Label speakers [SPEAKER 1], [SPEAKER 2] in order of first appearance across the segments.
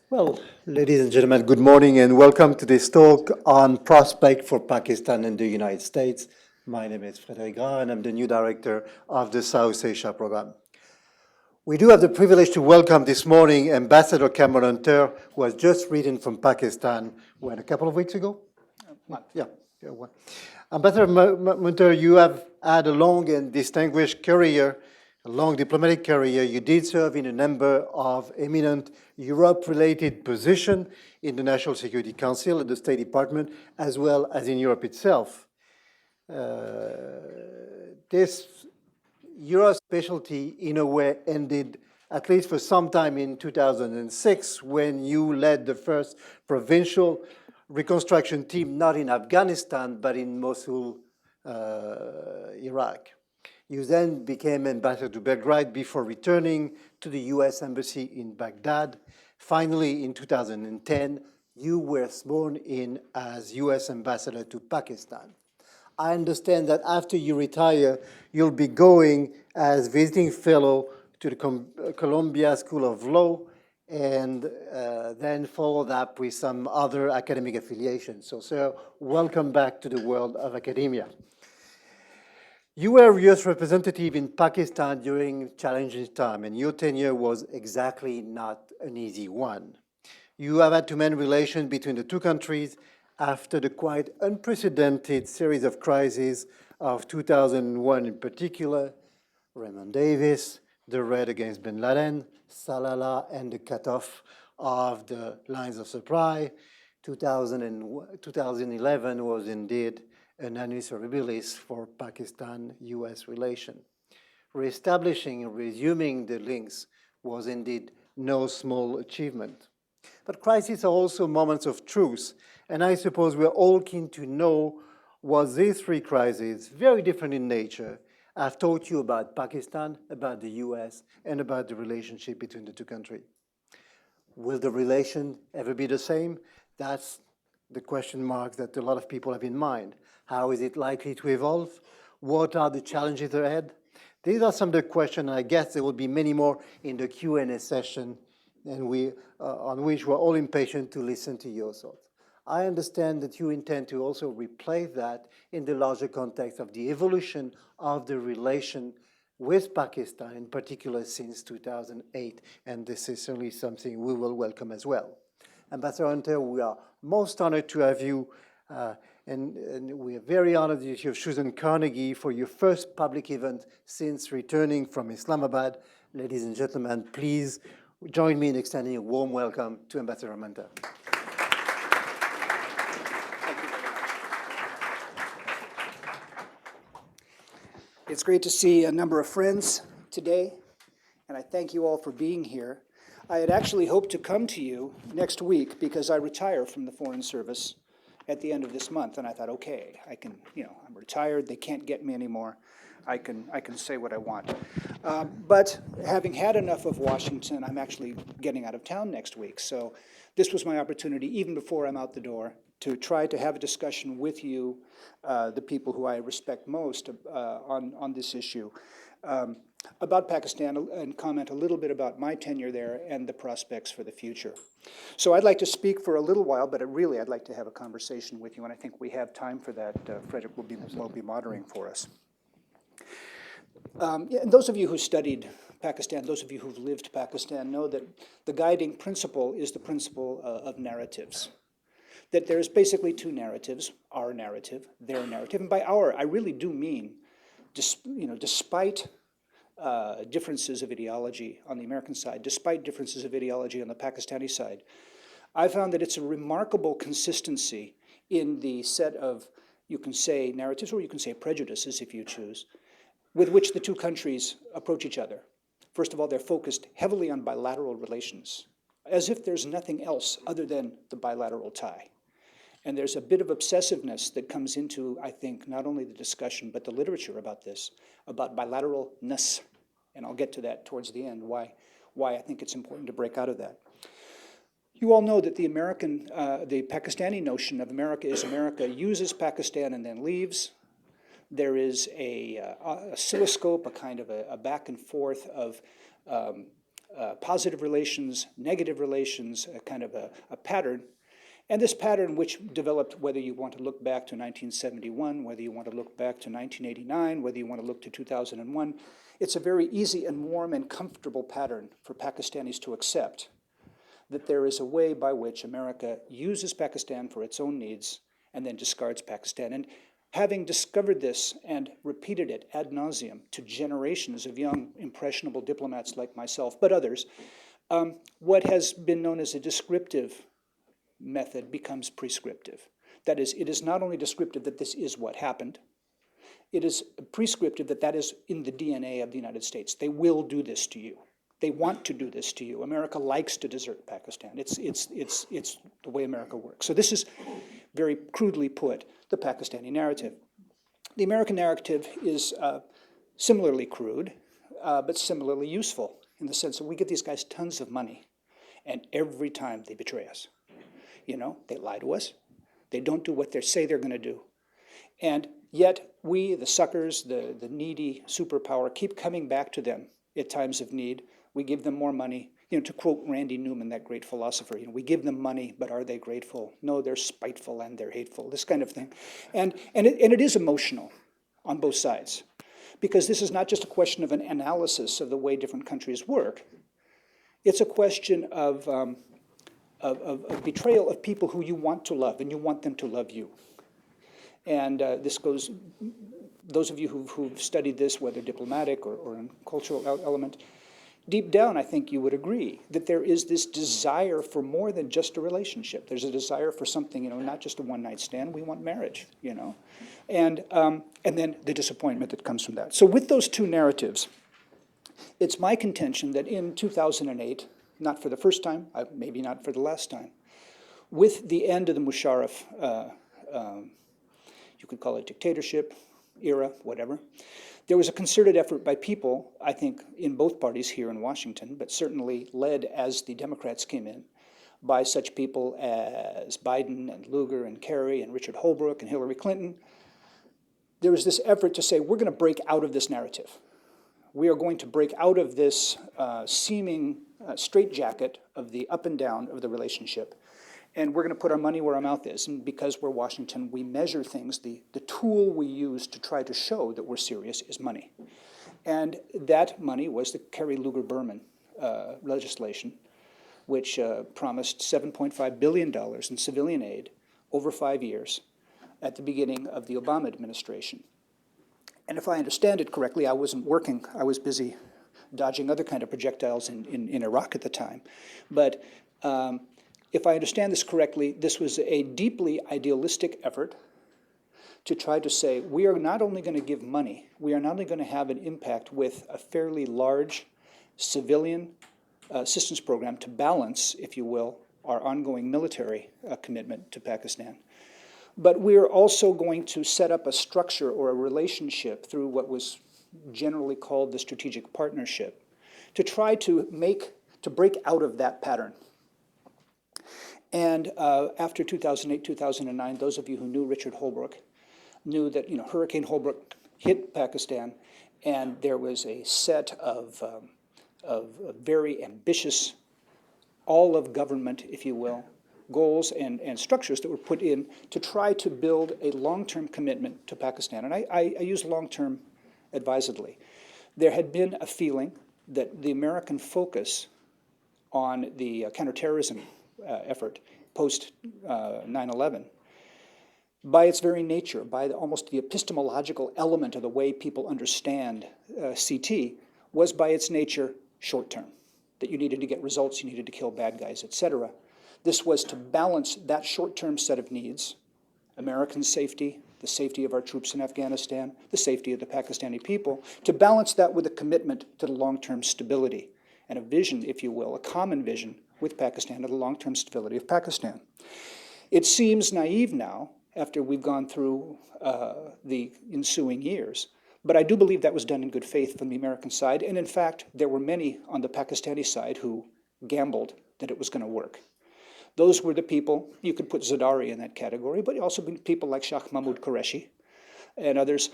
[SPEAKER 1] Well, ladies and gentlemen, good morning and welcome to this talk on prospect for Pakistan and the United States. My name is Frédéric Gras and I'm the new director of the South Asia program. We do have the privilege to welcome this morning Ambassador Cameron Munter, who has just returned from Pakistan, a couple of weeks ago? Yeah. Ambassador Munter, you have had a long and distinguished career, a long diplomatic career. You did serve in a number of eminent Europe-related positions in the National Security Council and the State Department, as well as in Europe itself. This Euro specialty, in a way, ended, at least for some time, in 2006, when you led the first provincial reconstruction team, not in Afghanistan, but in Mosul, Iraq. You then became ambassador to Belgrade before returning to the US Embassy in Baghdad. Finally, in 2010, you were sworn in as US ambassador to Pakistan. I understand that after you retire, you'll be going as visiting fellow to the Columbia School of Law and then followed up with some other academic affiliations. So, sir, welcome back to the world of academia. You were U.S. representative in Pakistan during challenging time, and your tenure was exactly not an easy one. You have had to mend relations between the two countries after the quite unprecedented series of crises of 2001 in particular, Raymond Davis, the raid against bin Laden, Salalah, and the cutoff of the lines of supply. 2011 was indeed an annus horribilis for Pakistan-US relation. Reestablishing and resuming the links was indeed no small achievement. But crises are also moments of truth, and I suppose we're all keen to know what these three crises, very different in nature, have taught you about Pakistan, about the US, and about the relationship between the two countries. Will the relation ever be the same? That's the question mark that a lot of people have in mind. How is it likely to evolve? What are the challenges ahead? These are some of the questions, and I guess there will be many more in the Q&A session, and on which we're all impatient to listen to your thoughts. I understand that you intend to also replace that in the larger context of the evolution of the relation with Pakistan, in particular since 2008, and this is certainly something we will welcome as well. Ambassador Munter, we are most honored to have you, and we are very honored that you have chosen Carnegie for your first public event since returning from Islamabad. Ladies and gentlemen, please join me in extending a warm welcome to Ambassador Munter.
[SPEAKER 2] It's great to see a number of friends today, and I thank you all for being here. I had actually hoped to come to you next week because I retire from the Foreign Service at the end of this month, and I thought, okay, I'm retired, they can't get me anymore. I can say what I want. But having had enough of Washington, I'm actually getting out of town next week. So this was my opportunity, even before I'm out the door, to try to have a discussion with you, the people who I respect most, on this issue about Pakistan, and comment a little bit about my tenure there and the prospects for the future. So I'd like to speak for a little while, but really I'd like to have a conversation with you, and I think we have time for that. Frederick will be moderating for us. And those of you who studied Pakistan, those of you who've lived Pakistan, know that the guiding principle is the principle of narratives. That there's basically two narratives, our narrative, their narrative. And by our, I really do mean, despite differences of ideology on the American side, despite differences of ideology on the Pakistani side, I found that it's a remarkable consistency in the set of, you can say narratives, or you can say prejudices if you choose, with which the two countries approach each other. First of all, they're focused heavily on bilateral relations, as if there's nothing else other than the bilateral tie. And there's a bit of obsessiveness that comes into, I think, not only the discussion, but the literature about this, about bilateralness. And I'll get to that towards the end, why I think it's important to break out of that. You all know that the Pakistani notion of America is America uses Pakistan and then leaves. There is a oscilloscope, a kind of a back and forth of positive relations, negative relations, a kind of a pattern. And this pattern, which developed, whether you want to look back to 1971, whether you want to look back to 1989, whether you want to look to 2001, it's a very easy and warm and comfortable pattern for Pakistanis to accept, that there is a way by which America uses Pakistan for its own needs and then discards Pakistan. And having discovered this and repeated it ad nauseum to generations of young, impressionable diplomats like myself, but others, what has been known as a descriptive method becomes prescriptive. That is, it is not only descriptive that this is what happened, it is prescriptive that that is in the DNA of the United States. They will do this to you. They want to do this to you. America likes to desert Pakistan. It's the way America works. So this is, very crudely put, the Pakistani narrative. The American narrative is similarly crude, but similarly useful in the sense that we give these guys tons of money, and every time they betray us. You know, they lie to us. They don't do what they say they're going to do. And yet we, the suckers, the needy superpower, keep coming back to them at times of need. We give them more money. You know, to quote Randy Newman, that great philosopher, you know, we give them money, but are they grateful? No, they're spiteful and they're hateful, this kind of thing. And it is emotional on both sides, because this is not just a question of an analysis of the way different countries work. It's a question of betrayal of people who you want to love, and you want them to love you. And this goes, those of you who've studied this, whether diplomatic or in cultural element, deep down, I think you would agree that there is this desire for more than just a relationship. There's a desire for something, you know, not just a one-night stand. We want marriage, you know, and then the disappointment that comes from that. So with those two narratives, it's my contention that in 2008, not for the first time, maybe not for the last time, with the end of the Musharraf, you could call it dictatorship, era, whatever, there was a concerted effort by people, I think, in both parties here in Washington, but certainly led as the Democrats came in, by such people as Biden and Lugar and Kerry and Richard Holbrooke and Hillary Clinton. There was this effort to say, we're going to break out of this narrative. We are going to break out of this seeming straitjacket of the up and down of the relationship, and we're going to put our money where our mouth is. And because we're Washington, we measure things. The tool we use to try to show that we're serious is money. And that money was the Kerry-Lugar-Berman legislation, which promised $7.5 billion in civilian aid over 5 years at the beginning of the Obama administration. And if I understand it correctly, I wasn't working. I was busy dodging other kind of projectiles in Iraq at the time. But if I understand this correctly, this was a deeply idealistic effort to try to say, we are not only going to give money, we are not only going to have an impact with a fairly large civilian assistance program to balance, if you will, our ongoing military commitment to Pakistan, but we are also going to set up a structure or a relationship through what was generally called the strategic partnership to try to break out of that pattern. And after 2008, 2009, those of you who knew Richard Holbrooke knew that, you know, Hurricane Holbrooke hit Pakistan, and there was a set of very ambitious, all of government, if you will, goals and structures that were put in to try to build a long-term commitment to Pakistan. And I use long-term advisedly. There had been a feeling that the American focus on the counterterrorism effort post 9/11, by its very nature, by almost the epistemological element of the way people understand CT, was by its nature short-term, that you needed to get results, you needed to kill bad guys, etc. This was to balance that short-term set of needs, American safety, the safety of our troops in Afghanistan, the safety of the Pakistani people, to balance that with a commitment to the long-term stability and a vision, if you will, a common vision with Pakistan of the long-term stability of Pakistan. It seems naive now, after we've gone through the ensuing years, but I do believe that was done in good faith from the American side, and in fact, there were many on the Pakistani side who gambled that it was going to work. Those were the people, you could put Zardari in that category, but also people like Shah Mahmood Qureshi and others.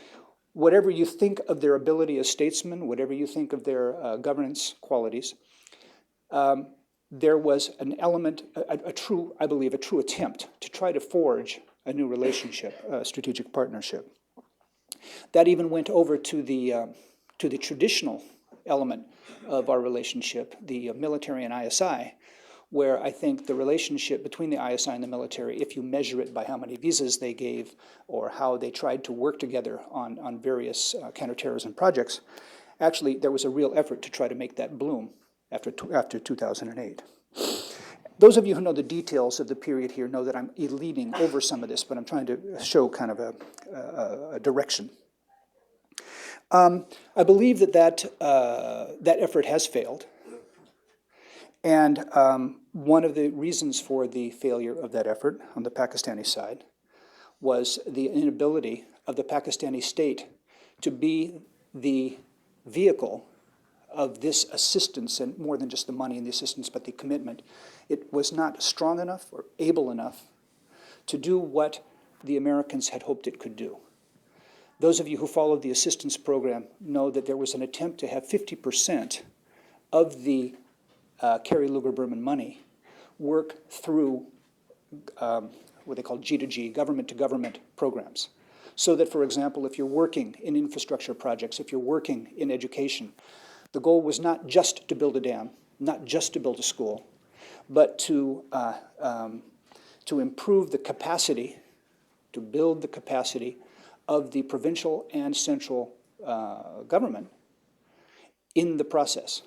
[SPEAKER 2] Whatever you think of their ability as statesmen, whatever you think of their governance qualities, there was an element, I believe, a true attempt to try to forge a new relationship, a strategic partnership. That even went over to the traditional element of our relationship, the military and ISI, where I think the relationship between the ISI and the military, if you measure it by how many visas they gave or how they tried to work together on various counterterrorism projects, actually there was a real effort to try to make that bloom after 2008. Those of you who know the details of the period here know that I'm leading over some of this, but I'm trying to show kind of a direction. I believe that effort has failed. And one of the reasons for the failure of that effort on the Pakistani side was the inability of the Pakistani state to be the vehicle of this assistance, and more than just the money and the assistance, but the commitment. It was not strong enough or able enough to do what the Americans had hoped it could do. Those of you who followed the assistance program know that there was an attempt to have 50% of the Kerry Lugar-Berman money work through what they call G2G, government-to-government programs. So that, for example, if you're working in infrastructure projects, if you're working in education, the goal was not just to build a dam, not just to build a school, but to improve the capacity, to build the capacity of the provincial and central government in the process.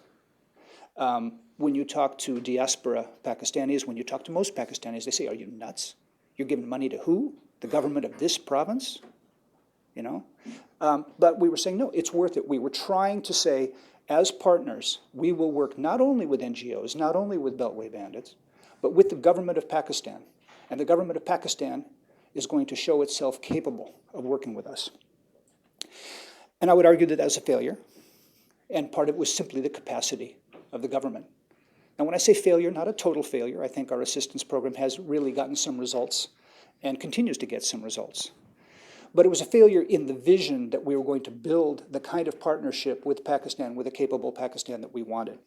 [SPEAKER 2] When you talk to diaspora Pakistanis, when you talk to most Pakistanis, they say, "Are you nuts? You're giving money to who? The government of this province?" You know? But we were saying, no, it's worth it. We were trying to say, as partners, we will work not only with NGOs, not only with Beltway bandits, but with the government of Pakistan. And the government of Pakistan is going to show itself capable of working with us. And I would argue that that's a failure. And part of it was simply the capacity of the government. Now, when I say failure, not a total failure, I think our assistance program has really gotten some results and continues to get some results. But it was a failure in the vision that we were going to build the kind of partnership with Pakistan, with a capable Pakistan that we wanted.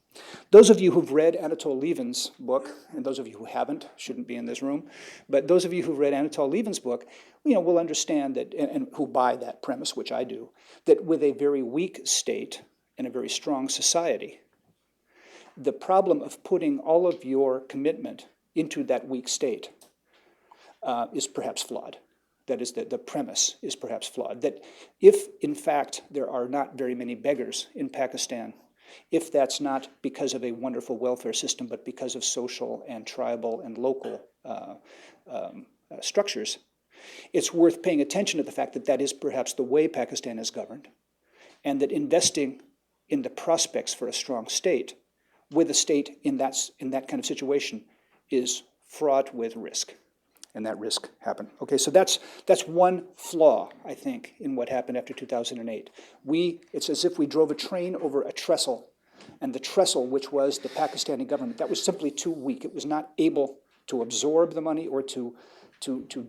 [SPEAKER 2] Those of you who've read Anatol Lieven's book, and those of you who haven't shouldn't be in this room, but those of you who've read Anatol Lieven's book, will understand that, and who buy that premise, which I do, that with a very weak state and a very strong society, the problem of putting all of your commitment into that weak state is perhaps flawed. That is, the premise is perhaps flawed. That if, in fact, there are not very many beggars in Pakistan, if that's not because of a wonderful welfare system, but because of social and tribal and local structures, it's worth paying attention to the fact that that is perhaps the way Pakistan is governed, and that investing in the prospects for a strong state with a state in that kind of situation is fraught with risk. And that risk happened. Okay, so that's one flaw, I think, in what happened after 2008. It's as if we drove a train over a trestle, and the trestle, which was the Pakistani government, that was simply too weak. It was not able to absorb the money or to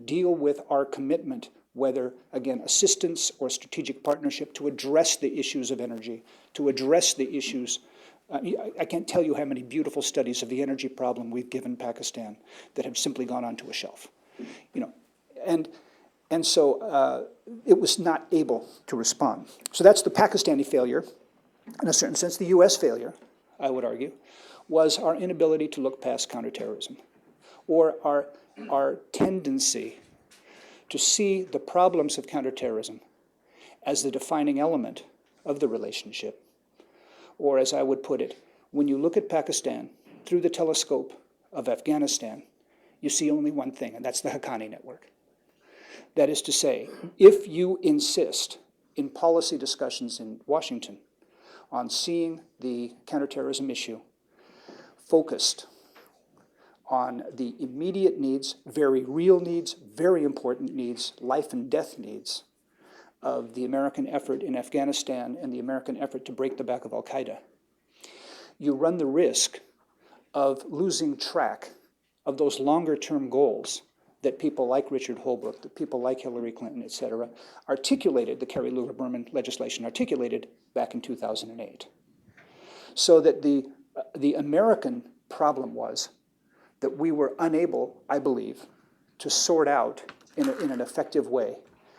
[SPEAKER 2] deal with our commitment, whether, again, assistance or strategic partnership, to address the issues of energy, to address the issues. I can't tell you how many beautiful studies of the energy problem we've given Pakistan that have simply gone onto a shelf, and so it was not able to respond. So that's the Pakistani failure. In a certain sense, the U.S. failure, I would argue, was our inability to look past counterterrorism, or our tendency to see the problems of counterterrorism as the defining element of the relationship. Or, as I would put it, when you look at Pakistan through the telescope of Afghanistan, you see only one thing, and that's the Haqqani network. That is to say, if you insist in policy discussions in Washington on seeing the counterterrorism issue focused on the immediate needs, very real needs, very important needs, life and death needs, of the American effort in Afghanistan and the American effort to break the back of al-Qaeda, you run the risk of losing track of those longer-term goals that people like Richard Holbrooke, that people like Hillary Clinton, et cetera, articulated, the Kerry Lugar-Berman legislation articulated back in 2008. So that the The American problem was that we were unable, I believe, to sort out in an effective way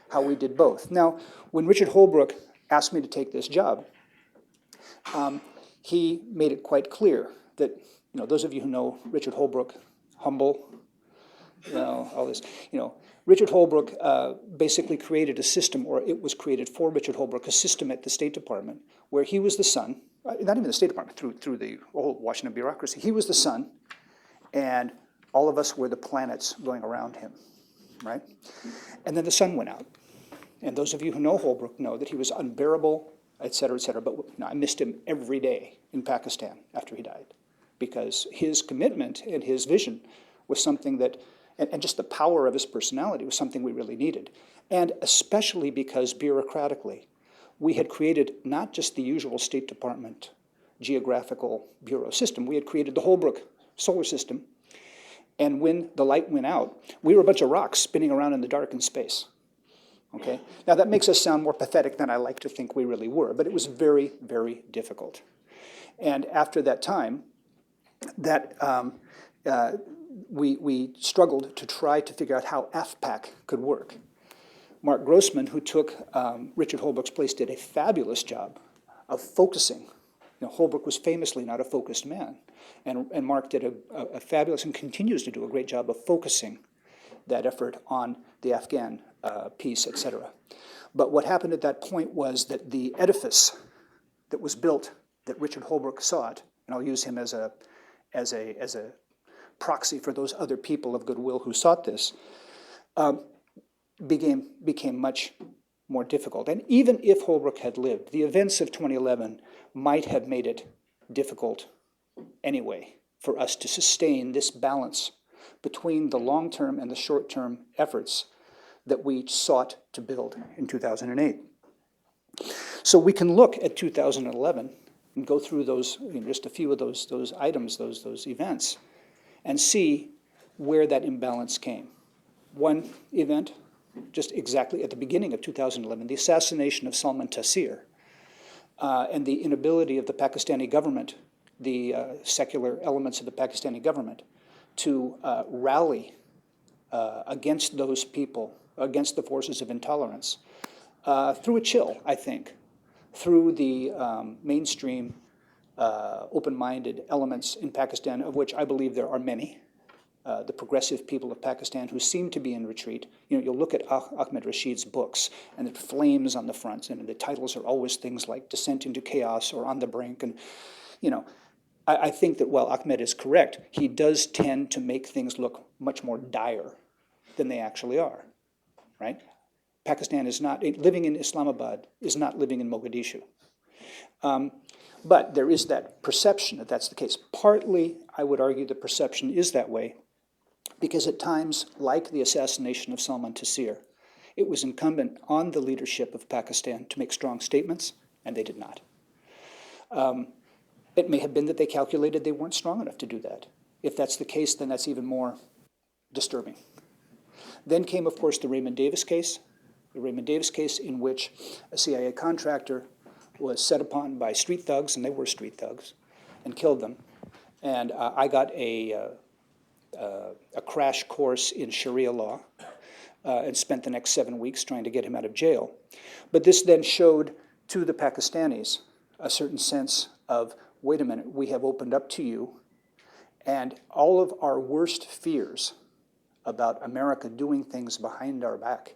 [SPEAKER 2] how we did both. Now, when Richard Holbrooke asked me to take this job, he made it quite clear that, those of you who know Richard Holbrooke, humble, all this, Richard Holbrooke basically created a system, or it was created for Richard Holbrooke, a system at the State Department where he was the son, not even the State Department, through the whole Washington bureaucracy. He was the sun, and all of us were the planets going around him, right? And then the sun went out. And those of you who know Holbrooke know that he was unbearable, et cetera, but I missed him every day in Pakistan after he died, because his commitment and his vision was something that, and just the power of his personality was something we really needed. And especially because bureaucratically, we had created not just the usual State Department geographical bureau system, we had created the Holbrooke solar system. And when the light went out, we were a bunch of rocks spinning around in the dark in space. Okay? Now that makes us sound more pathetic than I like to think we really were, but it was very, very difficult. And after that time, we struggled to try to figure out how AFPAC could work. Mark Grossman, who took Richard Holbrooke's place, did a fabulous job of focusing. Holbrooke was famously not a focused man, and Mark did a fabulous and continues to do a great job of focusing that effort on the Afghan peace, et cetera. But what happened at that point was that the edifice that was built, that Richard Holbrooke sought, and I'll use him as a proxy for those other people of goodwill who sought this, became much more difficult. And even if Holbrooke had lived, the events of 2011 might have made it difficult anyway for us to sustain this balance between the long-term and the short-term efforts that we sought to build in 2008. So we can look at 2011 and go through those, just a few of those items, those events, and see where that imbalance came. One event, just exactly at the beginning of 2011, the assassination of Salman Taseer, and the inability of the Pakistani government, the secular elements of the Pakistani government, to rally against those people, against the forces of intolerance, through a chill, I think, through the mainstream open-minded elements in Pakistan, of which I believe there are many, the progressive people of Pakistan who seem to be in retreat. You'll look at Ahmed Rashid's books, and the flames on the front, and the titles are always things like Descent into Chaos or On the Brink. And, I think that while Ahmed is correct, he does tend to make things look much more dire than they actually are, right? Pakistan is not, living in Islamabad is not living in Mogadishu. But there is that perception that that's the case. Partly, I would argue the perception is that way because at times, like the assassination of Salman Taseer, it was incumbent on the leadership of Pakistan to make strong statements, and they did not. It may have been that they calculated they weren't strong enough to do that. If that's the case, then that's even more disturbing. Then came, of course, the Raymond Davis case in which a CIA contractor was set upon by street thugs, and they were street thugs, and killed them. And I got a crash course in Sharia law and spent the next 7 weeks trying to get him out of jail. But this then showed to the Pakistanis a certain sense of, wait a minute, we have opened up to you, and all of our worst fears about America doing things behind our back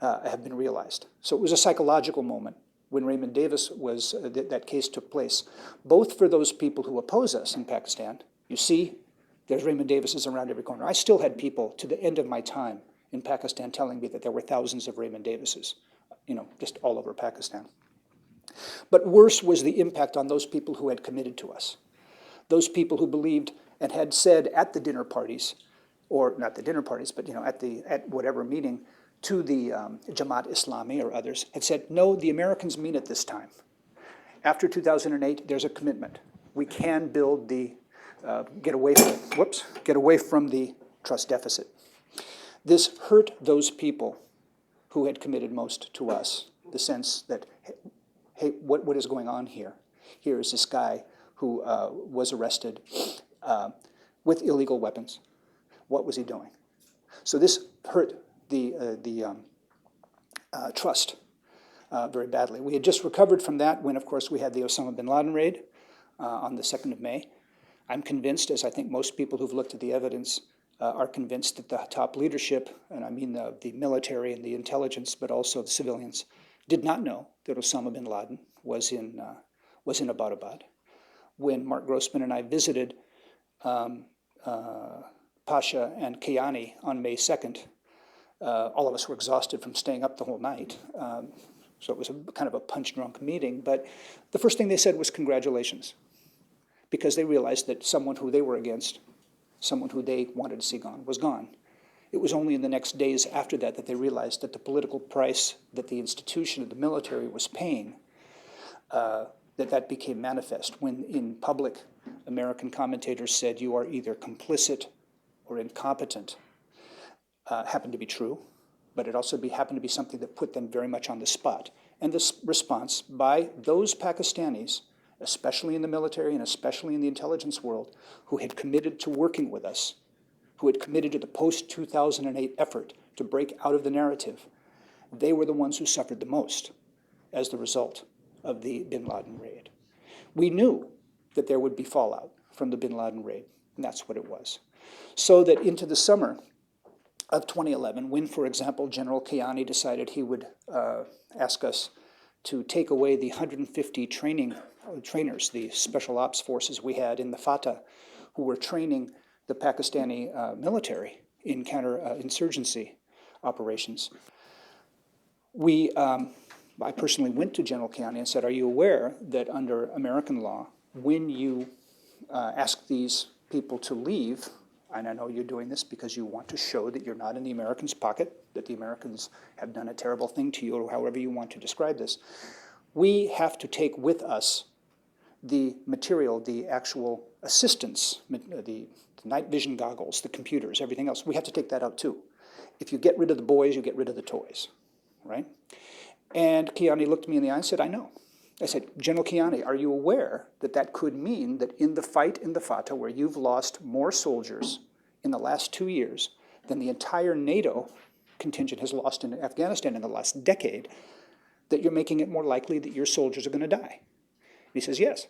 [SPEAKER 2] have been realized. So it was a psychological moment when Raymond Davis was, that case took place, both for those people who oppose us in Pakistan. You see, there's Raymond Davises around every corner. I still had people to the end of my time in Pakistan telling me that there were thousands of Raymond Davises, just all over Pakistan. But worse was the impact on those people who had committed to us. Those people who believed and had said at the dinner parties, or not the dinner parties, but at whatever meeting, to the Jamaat Islami or others, had said, no, the Americans mean it this time. After 2008, there's a commitment. We can build the, get away from the trust deficit. This hurt those people who had committed most to us, the sense that, hey, what is going on here? Here is this guy who was arrested with illegal weapons. What was he doing? So this hurt the trust very badly. We had just recovered from that when, of course, we had the Osama bin Laden raid on the 2nd of May. I'm convinced, as I think most people who've looked at the evidence are convinced, that the top leadership, and I mean the military and the intelligence, but also the civilians, did not know that Osama bin Laden was in Abbottabad. When Mark Grossman and I visited Pasha and Kayani on May 2nd, all of us were exhausted from staying up the whole night. So it was kind of a punch-drunk meeting. But the first thing they said was congratulations, because they realized that someone who they were against, someone who they wanted to see gone, was gone. It was only in the next days after that that they realized that the political price that the institution of the military was paying, that became manifest when in public American commentators said you are either complicit or incompetent. Happened to be true, but it also happened to be something that put them very much on the spot. And this response by those Pakistanis, especially in the military and especially in the intelligence world, who had committed to working with us, who had committed to the post-2008 effort to break out of the narrative, they were the ones who suffered the most as the result of the bin Laden raid. We knew that there would be fallout from the bin Laden raid, and that's what it was. So that into the summer of 2011, when, for example, General Kayani decided he would ask us to take away the 150 trainers, the special ops forces we had in the Fatah, who were training the Pakistani military in counterinsurgency operations, I personally went to General Kayani and said, are you aware that under American law, when you ask these people to leave, and I know you're doing this because you want to show that you're not in the Americans' pocket, that the Americans have done a terrible thing to you, or however you want to describe this, we have to take with us the material, the actual assistance, the night vision goggles, the computers, everything else. We have to take that out too. If you get rid of the boys, you get rid of the toys, right? And Kayani looked me in the eye and said, I know. I said, General Kayani, are you aware that that could mean that in the fight in the Fatah, where you've lost more soldiers in the last 2 years than the entire NATO contingent has lost in Afghanistan in the last decade, that you're making it more likely that your soldiers are going to die? And he says, yes.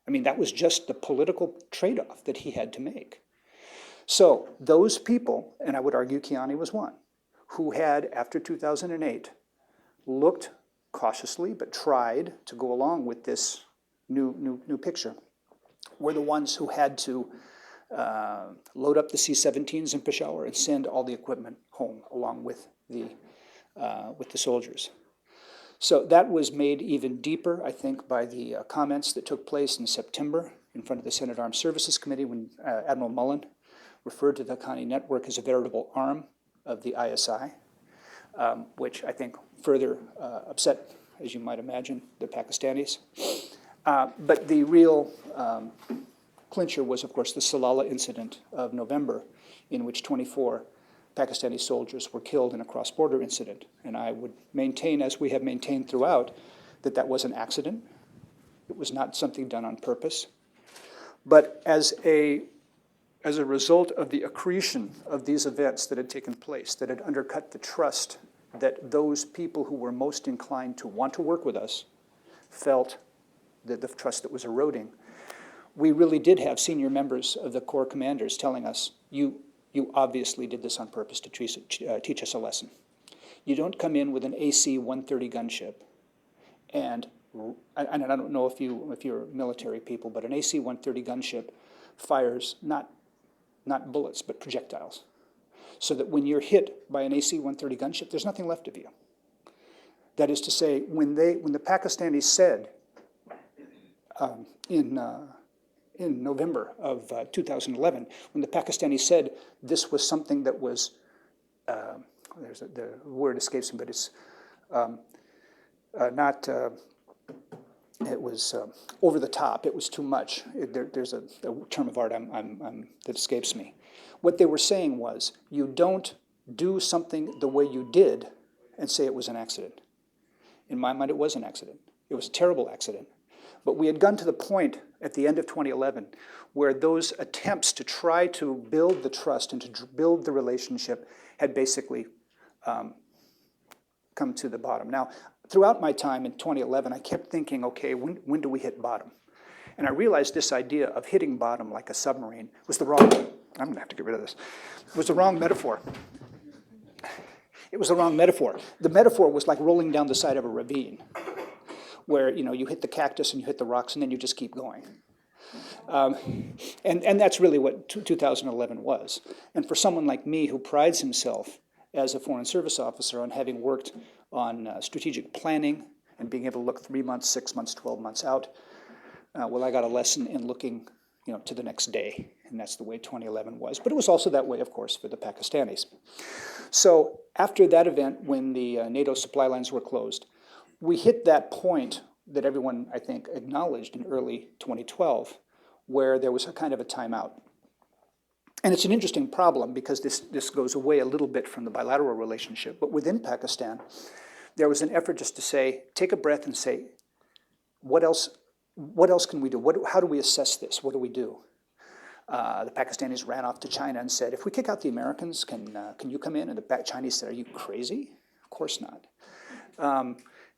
[SPEAKER 2] I mean, that was just the political trade-off that he had to make. So those people, and I would argue Kayani was one, who had, after 2008, looked cautiously but tried to go along with this new picture, were the ones who had to load up the C-17s in Peshawar and send all the equipment home along with the soldiers. So that was made even deeper, I think, by the comments that took place in September in front of the Senate Armed Services Committee when Admiral Mullen referred to the Haqqani network as a veritable arm of the ISI, which I think further upset, as you might imagine, the Pakistanis. But the real clincher was, of course, the Salalah incident of November, in which 24 Pakistani soldiers were killed in a cross-border incident. And I would maintain, as we have maintained throughout, that that was an accident. It was not something done on purpose. But as a result of the accretion of these events that had taken place, that had undercut the trust that those people who were most inclined to want to work with us felt, that the trust that was eroding, we really did have senior members of the Corps commanders telling us, you obviously did this on purpose to teach us a lesson. You don't come in with an AC-130 gunship, and I don't know if you're military people, but an AC-130 gunship fires not bullets, but projectiles. So that when you're hit by an AC-130 gunship, there's nothing left of you. That is to say, when the Pakistanis said in November of 2011, when the Pakistanis said this was something that was, the word escapes me, but it's not, it was over the top, it was too much. There's a term of art that escapes me. What they were saying was, you don't do something the way you did and say it was an accident. In my mind, it was an accident. It was a terrible accident. But we had gotten to the point at the end of 2011, where those attempts to try to build the trust and to build the relationship had basically come to the bottom. Now, throughout my time in 2011, I kept thinking, okay, when do we hit bottom? And I realized this idea of hitting bottom like a submarine was the wrong, I'm gonna have to get rid of this, was the wrong metaphor. It was the wrong metaphor. The metaphor was like rolling down the side of a ravine, where you hit the cactus and you hit the rocks and then you just keep going. And that's really what 2011 was. And for someone like me who prides himself as a Foreign Service officer on having worked on strategic planning and being able to look 3 months, 6 months, 12 months out, well, I got a lesson in looking to the next day, and that's the way 2011 was. But it was also that way, of course, for the Pakistanis. So after that event, when the NATO supply lines were closed, we hit that point that everyone, I think, acknowledged in early 2012, where there was a kind of a timeout. And it's an interesting problem because this goes away a little bit from the bilateral relationship. But within Pakistan, there was an effort just to say, take a breath and say, what else can we do? How do we assess this? What do we do? The Pakistanis ran off to China and said, if we kick out the Americans, can you come in? And the Chinese said, are you crazy? Of course not.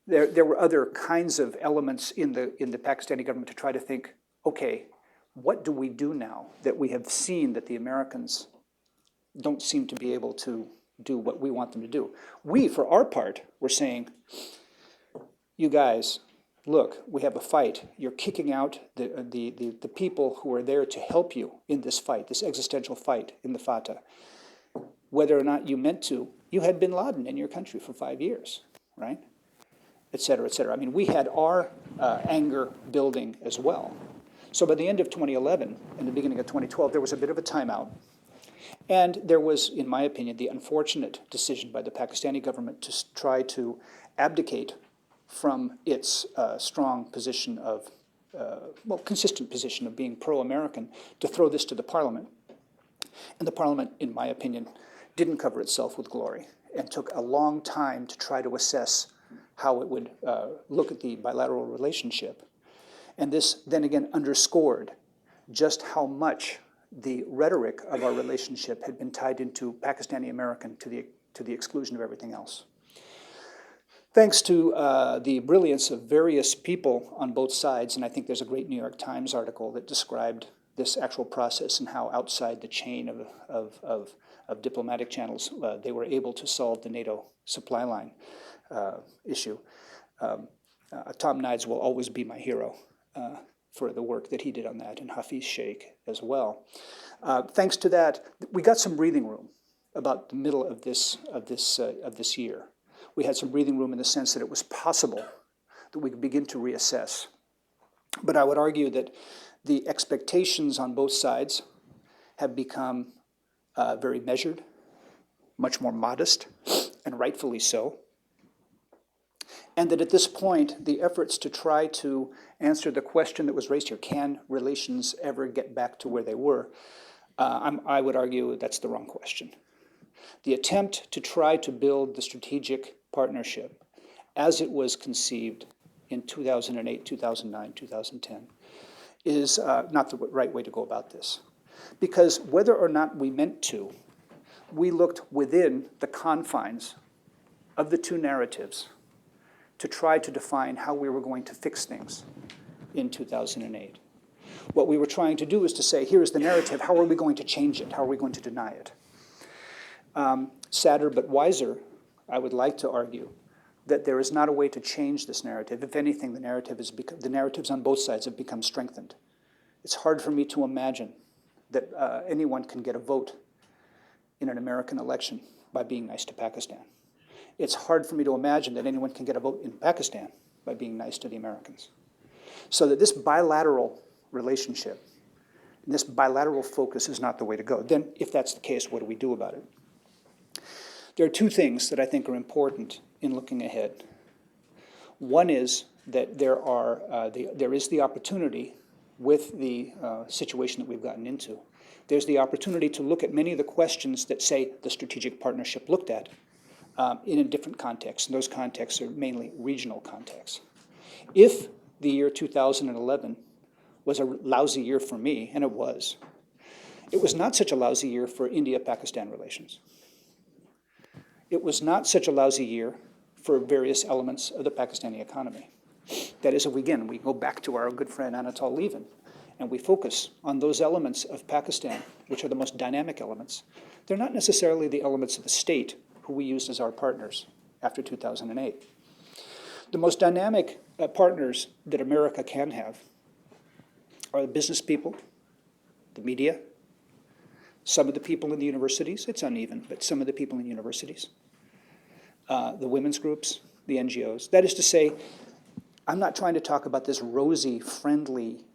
[SPEAKER 2] There were other kinds of elements in the Pakistani government to try to think, okay, what do we do now that we have seen that the Americans don't seem to be able to do what we want them to do? We, for our part, were saying, you guys, look, we have a fight. You're kicking out the people who are there to help you in this fight, this existential fight in the Fatah. Whether or not you meant to, you had bin Laden in your country for 5 years, right? Et cetera, et cetera. I mean, we had our anger building as well. So by the end of 2011 and the beginning of 2012, there was a bit of a timeout. And there was, in my opinion, the unfortunate decision by the Pakistani government to try to abdicate from its strong position of, consistent position of being pro-American, to throw this to the parliament. And the parliament, in my opinion, didn't cover itself with glory and took a long time to try to assess how it would look at the bilateral relationship. And this then again underscored just how much the rhetoric of our relationship had been tied into Pakistani-American to the exclusion of everything else. Thanks to the brilliance of various people on both sides, and I think there's a great New York Times article that described this actual process and how outside the chain of diplomatic channels they were able to solve the NATO supply line issue. Tom Nides will always be my hero for the work that he did on that, and Hafiz Sheikh as well. Thanks to that, we got some breathing room about the middle of this year. We had some breathing room in the sense that it was possible that we could begin to reassess. But I would argue that the expectations on both sides have become very measured, much more modest, and rightfully so. And that at this point, the efforts to try to answer the question that was raised here, can relations ever get back to where they were, I would argue that's the wrong question. The attempt to try to build the strategic partnership as it was conceived in 2008, 2009, 2010 is not the right way to go about this. Because whether or not we meant to, we looked within the confines of the two narratives to try to define how we were going to fix things in 2008. What we were trying to do is to say, here's the narrative, how are we going to change it? How are we going to deny it? Sadder but wiser, I would like to argue that there is not a way to change this narrative. If anything, the narratives on both sides have become strengthened. It's hard for me to imagine that anyone can get a vote in an American election by being nice to Pakistan. It's hard for me to imagine that anyone can get a vote in Pakistan by being nice to the Americans. So that this bilateral relationship, this bilateral focus is not the way to go. Then, if that's the case, what do we do about it? There are two things that I think are important in looking ahead. One is that there is the opportunity with the situation that we've gotten into. There's the opportunity to look at many of the questions that, say, the strategic partnership looked at in a different context, and those contexts are mainly regional contexts. If the year 2011 was a lousy year for me, and it was. It was not such a lousy year for India-Pakistan relations. It was not such a lousy year for various elements of the Pakistani economy. That is, if we go back to our good friend Anatol Levin, and we focus on those elements of Pakistan, which are the most dynamic elements. They're not necessarily the elements of the state who we used as our partners after 2008. The most dynamic partners that America can have are the business people, the media, some of the people in the universities, it's uneven, but some of the people in universities, the women's groups, the NGOs. That is to say, I'm not trying to talk about this rosy, friendly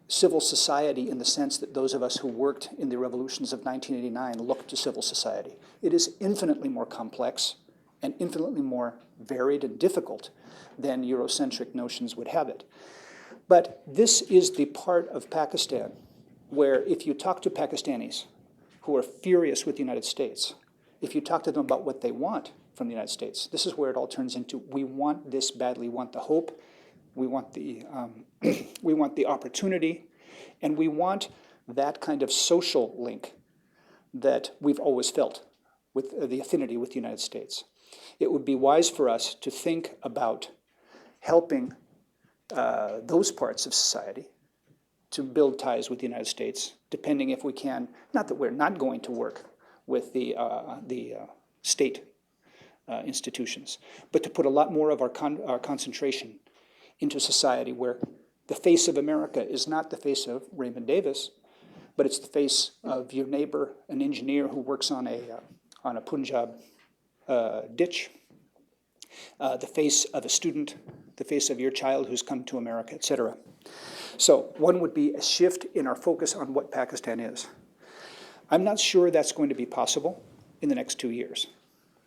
[SPEAKER 2] civil society in the sense that those of us who worked in the revolutions of 1989 looked to civil society. It is infinitely more complex and infinitely more varied and difficult than Eurocentric notions would have it. But this is the part of Pakistan where if you talk to Pakistanis who are furious with the United States, if you talk to them about what they want from the United States, this is where it all turns into, we want this badly, we want the hope, we want the, we want the opportunity, and we want that kind of social link that we've always felt with the affinity with the United States. It would be wise for us to think about helping those parts of society to build ties with the United States, depending if we can, not that we're not going to work with the state institutions, but to put a lot more of our concentration into society where the face of America is not the face of Raymond Davis, but it's the face of your neighbor, an engineer who works on a Punjab ditch, the face of a student, the face of your child who's come to America, etc. So one would be a shift in our focus on what Pakistan is. I'm not sure that's going to be possible in the next 2 years.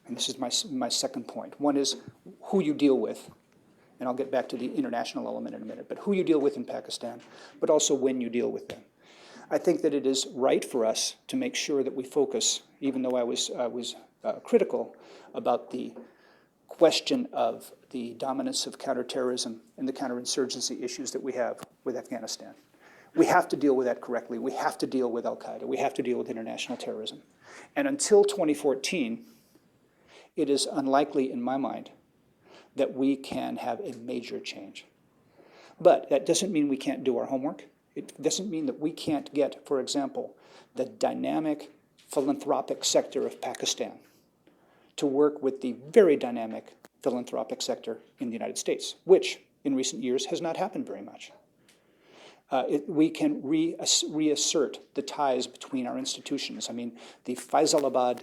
[SPEAKER 2] And this is my second point. One is who you deal with, and I'll get back to the international element in a minute, but who you deal with in Pakistan, but also when you deal with them. I think that it is right for us to make sure that we focus, even though I was critical about the question of the dominance of counterterrorism and the counterinsurgency issues that we have with Afghanistan. We have to deal with that correctly. We have to deal with al-Qaeda. We have to deal with international terrorism. And until 2014, it is unlikely in my mind that we can have a major change. But that doesn't mean we can't do our homework. It doesn't mean that we can't get, for example, the dynamic philanthropic sector of Pakistan to work with the very dynamic philanthropic sector in the United States, which in recent years has not happened very much. We can reassert the ties between our institutions. I mean, the Faisalabad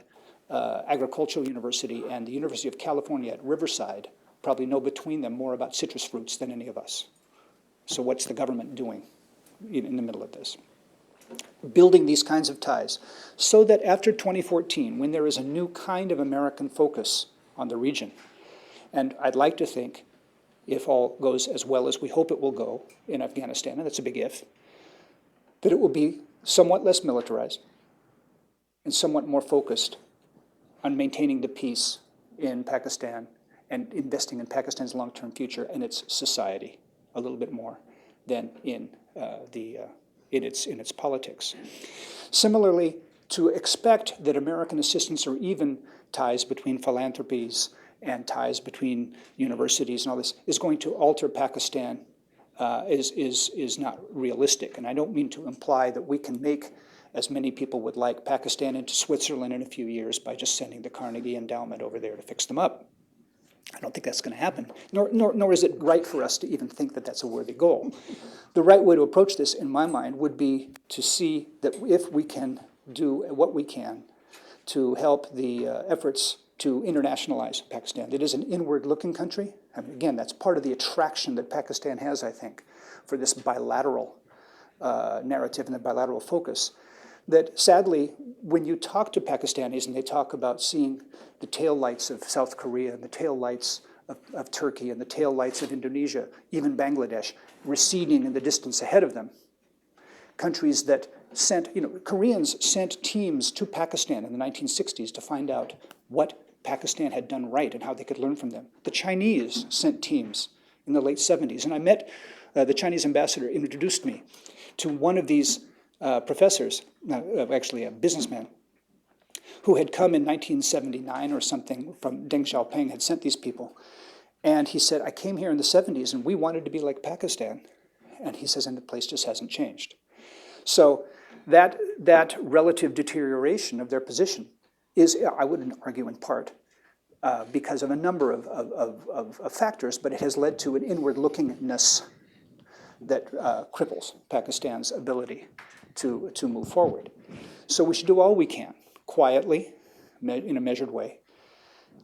[SPEAKER 2] Agricultural University and the University of California at Riverside probably know between them more about citrus fruits than any of us. So what's the government doing in the middle of this? Building these kinds of ties so that after 2014, when there is a new kind of American focus on the region, and I'd like to think, if all goes as well as we hope it will go in Afghanistan, and that's a big if, that it will be somewhat less militarized and somewhat more focused on maintaining the peace in Pakistan and investing in Pakistan's long-term future and its society a little bit more than in its politics. Similarly, to expect that American assistance or even ties between philanthropies and ties between universities and all this is going to alter Pakistan is not realistic. And I don't mean to imply that we can make, as many people would like, Pakistan into Switzerland in a few years by just sending the Carnegie Endowment over there to fix them up. I don't think that's going to happen, nor is it right for us to even think that that's a worthy goal. The right way to approach this, in my mind, would be to see that if we can do what we can to help the efforts to internationalize Pakistan. It is an inward-looking country. I mean, again, that's part of the attraction that Pakistan has, I think, for this bilateral narrative and the bilateral focus. That sadly, when you talk to Pakistanis and they talk about seeing the taillights of South Korea and the taillights of Turkey and the taillights of Indonesia, even Bangladesh, receding in the distance ahead of them, countries that sent, Koreans sent teams to Pakistan in the 1960s to find out what Pakistan had done right and how they could learn from them. The Chinese sent teams in the late 70s. And I met the Chinese ambassador introduced me to one of these professors, actually a businessman, who had come in 1979 or something from Deng Xiaoping, had sent these people. And he said, I came here in the 70s and we wanted to be like Pakistan. And he says, and the place just hasn't changed. So that relative deterioration of their position is, I wouldn't argue in part, because of a number of factors, but it has led to an inward-lookingness that cripples Pakistan's ability to move forward. So we should do all we can, quietly, in a measured way,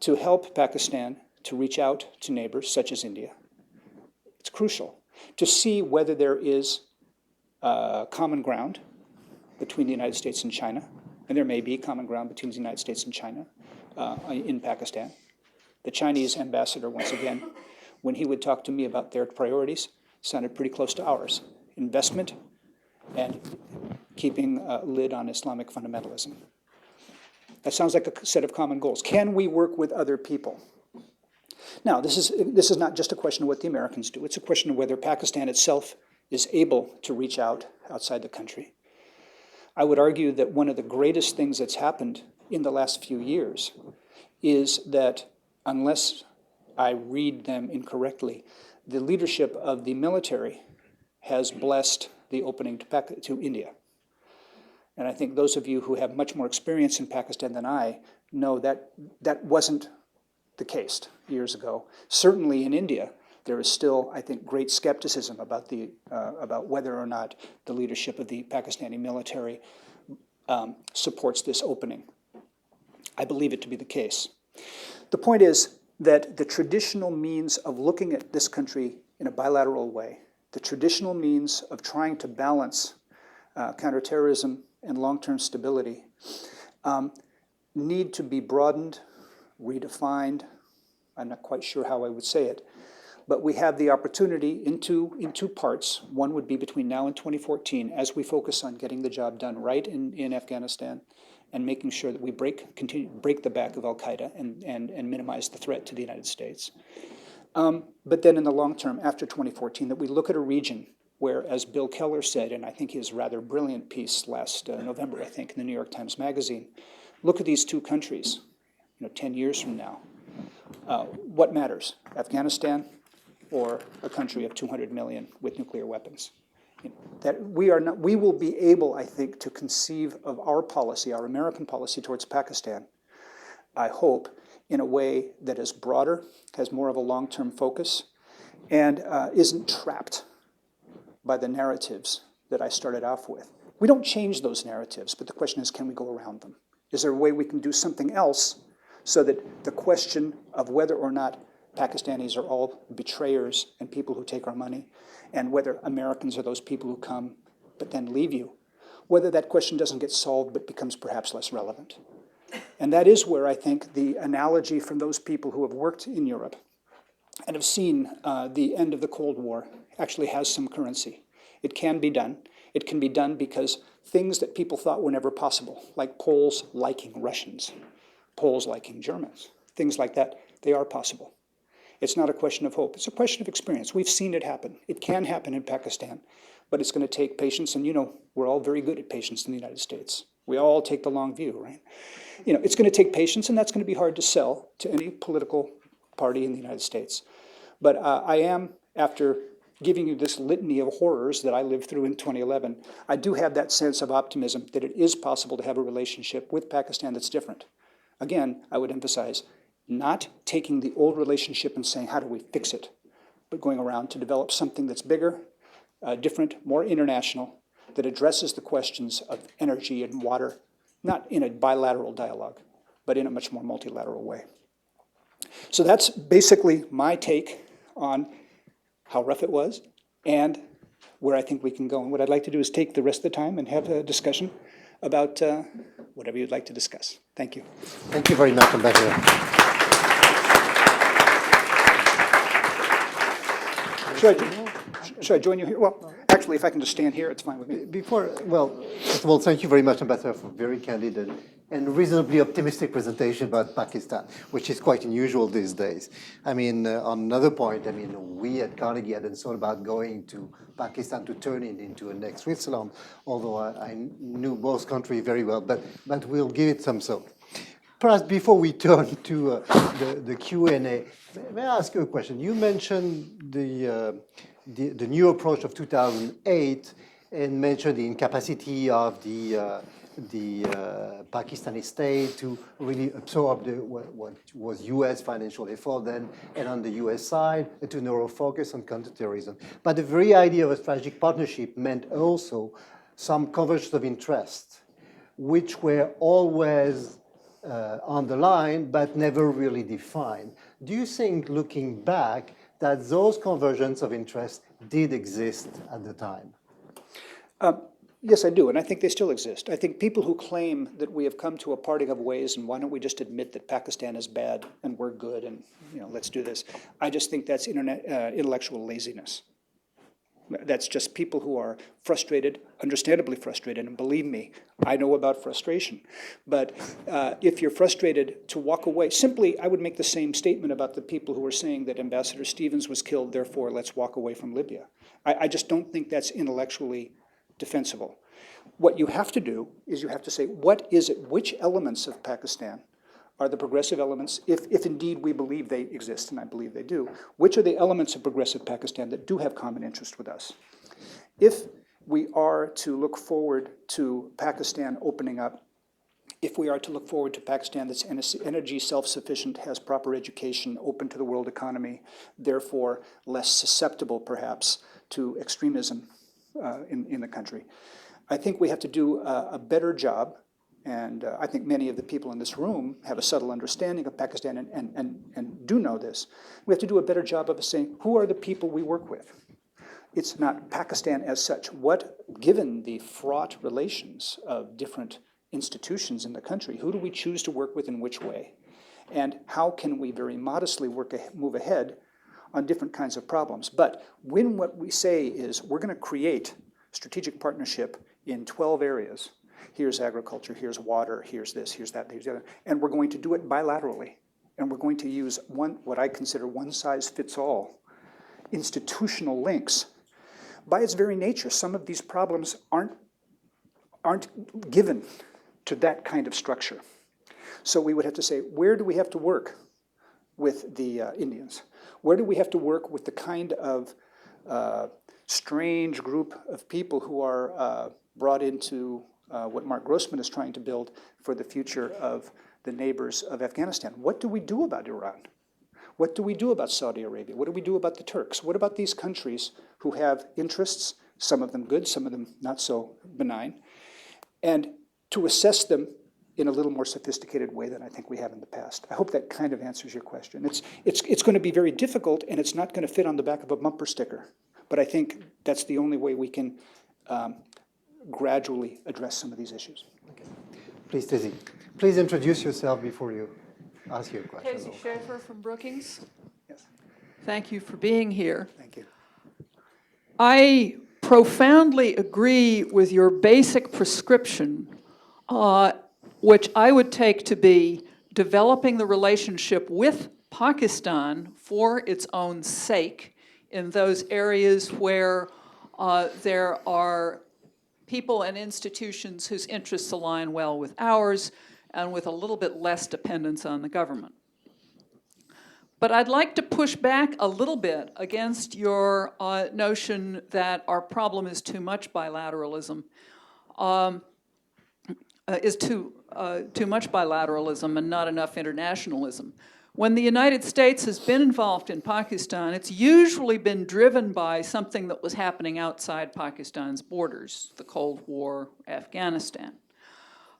[SPEAKER 2] to help Pakistan to reach out to neighbors such as India. It's crucial to see whether there is common ground between the United States and China, and there may be common ground between the United States and China in Pakistan. The Chinese ambassador, once again, when he would talk to me about their priorities, sounded pretty close to ours. Investment and keeping a lid on Islamic fundamentalism. That sounds like a set of common goals. Can we work with other people? Now, this is not just a question of what the Americans do. It's a question of whether Pakistan itself is able to reach out outside the country. I would argue that one of the greatest things that's happened in the last few years is that, unless I read them incorrectly, the leadership of the military has blessed the opening to India. And I think those of you who have much more experience in Pakistan than I know that that wasn't the case years ago. Certainly in India, there is still, I think, great skepticism about whether or not the leadership of the Pakistani military supports this opening. I believe it to be the case. The point is that the traditional means of looking at this country in a bilateral way, the traditional means of trying to balance counterterrorism and long-term stability need to be broadened, redefined. I'm not quite sure how I would say it, but we have the opportunity in two parts. One would be between now and 2014, as we focus on getting the job done right in Afghanistan and making sure that we break the back of al-Qaeda and minimize the threat to the United States. But then in the long term, after 2014, that we look at a region where, as Bill Keller said, and I think his rather brilliant piece last November, I think, in the New York Times Magazine, look at these two countries, 10 years from now. What matters, Afghanistan or a country of 200 million with nuclear weapons? That we will be able, I think, to conceive of our policy, our American policy towards Pakistan, I hope, in a way that is broader, has more of a long-term focus, and isn't trapped by the narratives that I started off with. We don't change those narratives, but the question is, can we go around them? Is there a way we can do something else so that the question of whether or not Pakistanis are all betrayers and people who take our money, and whether Americans are those people who come but then leave you, whether that question doesn't get solved but becomes perhaps less relevant. And that is where I think the analogy from those people who have worked in Europe and have seen the end of the Cold War actually has some currency. It can be done. It can be done because things that people thought were never possible, like Poles liking Russians, Poles liking Germans, things like that, they are possible. It's not a question of hope. It's a question of experience. We've seen it happen. It can happen in Pakistan, but it's going to take patience. And we're all very good at patience in the United States. We all take the long view, right? It's going to take patience, and that's going to be hard to sell to any political party in the United States. But I am, after giving you this litany of horrors that I lived through in 2011, I do have that sense of optimism that it is possible to have a relationship with Pakistan that's different. Again, I would emphasize, not taking the old relationship and saying, how do we fix it? But going around to develop something that's bigger, different, more international, that addresses the questions of energy and water, not in a bilateral dialogue, but in a much more multilateral way. So that's basically my take on how rough it was and where I think we can go. And what I'd like to do is take the rest of the time and have a discussion about whatever you'd like to discuss. Thank you.
[SPEAKER 1] Thank you very much, Ambassador.
[SPEAKER 2] Should I join you here? Well, actually, if I can just stand here, it's fine with me.
[SPEAKER 1] First of all, thank you very much, Ambassador, for very candid and and reasonably optimistic presentation about Pakistan, which is quite unusual these days. I mean, on another point, I mean, we at Carnegie hadn't thought about going to Pakistan to turn it into a next Switzerland, although I knew both countries very well, but we'll give it some thought. Perhaps before we turn to the Q&A, may I ask you a question? You mentioned the new approach of 2008 and mentioned the incapacity of the Pakistani state to really absorb what was U.S. financial effort then, and on the U.S. side, to narrow focus on counterterrorism. But the very idea of a strategic partnership meant also some convergence of interest, which were always on the line, but never really defined. Do you think, looking back, that those convergences of interest did exist at the time?
[SPEAKER 2] Yes, I do, and I think they still exist. I think people who claim that we have come to a parting of ways and why don't we just admit that Pakistan is bad and we're good and let's do this, I just think that's intellectual laziness. That's just people who are frustrated, understandably frustrated, and believe me, I know about frustration. But if you're frustrated to walk away, simply I would make the same statement about the people who are saying that Ambassador Stevens was killed, therefore let's walk away from Libya. I just don't think that's intellectually defensible. What you have to do is you have to say, what is it, which elements of Pakistan are the progressive elements, if indeed we believe they exist, and I believe they do, which are the elements of progressive Pakistan that do have common interest with us? If we are to look forward to Pakistan opening up, if we are to look forward to Pakistan that's energy self-sufficient, has proper education, open to the world economy, therefore less susceptible perhaps to extremism in the country, I think we have to do a better job. And I think many of the people in this room have a subtle understanding of Pakistan and do know this. We have to do a better job of saying, who are the people we work with? It's not Pakistan as such. Given the fraught relations of different institutions in the country, who do we choose to work with in which way? And how can we very modestly move ahead on different kinds of problems? But when what we say is we're going to create strategic partnership in 12 areas, here's agriculture, here's water, here's this, here's that, here's the other. And we're going to do it bilaterally. And we're going to use what I consider one-size-fits-all institutional links. By its very nature, some of these problems aren't given to that kind of structure. So we would have to say, where do we have to work with the Indians? Where do we have to work with the kind of strange group of people who are brought into what Mark Grossman is trying to build for the future of the neighbors of Afghanistan? What do we do about Iran? What do we do about Saudi Arabia? What do we do about the Turks? What about these countries who have interests, some of them good, some of them not so benign, and to assess them in a little more sophisticated way than I think we have in the past. I hope that kind of answers your question. It's going to be very difficult, and it's not going to fit on the back of a bumper sticker, but I think that's the only way we can gradually address some of these issues.
[SPEAKER 1] Okay. Please, Tizzy, please introduce yourself before you ask your question.
[SPEAKER 3] Casey Schaefer from Brookings.
[SPEAKER 2] Yes.
[SPEAKER 3] Thank you for being here.
[SPEAKER 2] Thank you.
[SPEAKER 3] I profoundly agree with your basic prescription, which I would take to be developing the relationship with Pakistan for its own sake in those areas where there are people and institutions whose interests align well with ours and with a little bit less dependence on the government. But I'd like to push back a little bit against your notion that our problem is too much bilateralism, too much bilateralism and not enough internationalism. When the United States has been involved in Pakistan, it's usually been driven by something that was happening outside Pakistan's borders, the Cold War, Afghanistan.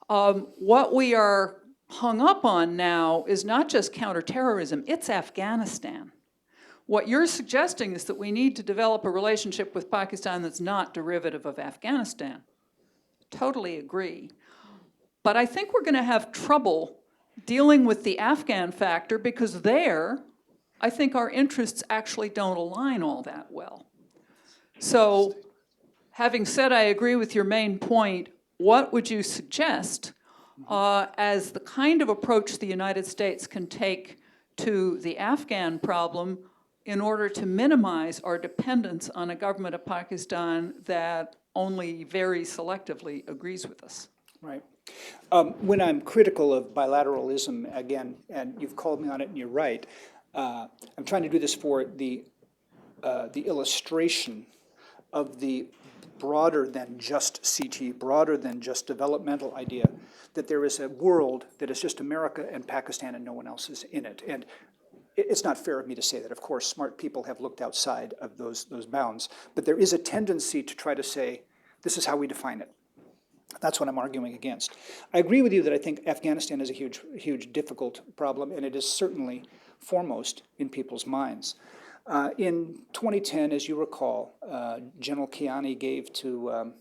[SPEAKER 3] What we are hung up on now is not just counterterrorism, it's Afghanistan. What you're suggesting is that we need to develop a relationship with Pakistan that's not derivative of Afghanistan. Totally agree. But I think we're going to have trouble dealing with the Afghan factor because there, I think our interests actually don't align all that well. So, having said I agree with your main point, what would you suggest as the kind of approach the United States can take to the Afghan problem in order to minimize our dependence on a government of Pakistan that only very selectively agrees with us.
[SPEAKER 2] Right. When I'm critical of bilateralism, again, and you've called me on it and you're right, I'm trying to do this for the illustration of the broader than just CT, broader than just developmental idea, that there is a world that is just America and Pakistan and no one else is in it. And it's not fair of me to say that. Of course, smart people have looked outside of those bounds. But there is a tendency to try to say, this is how we define it. That's what I'm arguing against. I agree with you that I think Afghanistan is a huge, difficult problem, and it is certainly foremost in people's minds. In 2010, as you recall, General Kiani gave to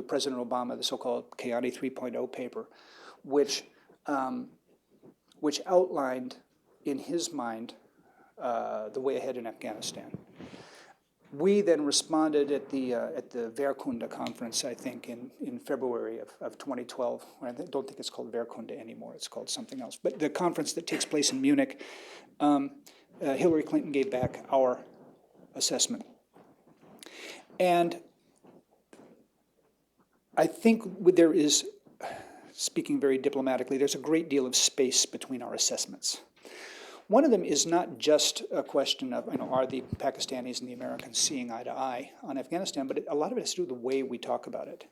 [SPEAKER 2] President Obama the so-called Kiani 3.0 paper, which outlined, in his mind, the way ahead in Afghanistan. We then responded at the Verkunda conference, I think, in February of 2012. I don't think it's called Verkunda anymore. It's called something else. But the conference that takes place in Munich, Hillary Clinton gave back our assessment. And I think there is, speaking very diplomatically, there's a great deal of space between our assessments. One of them is not just a question of, are the Pakistanis and the Americans seeing eye to eye on Afghanistan, but a lot of it has to do with the way we talk about it.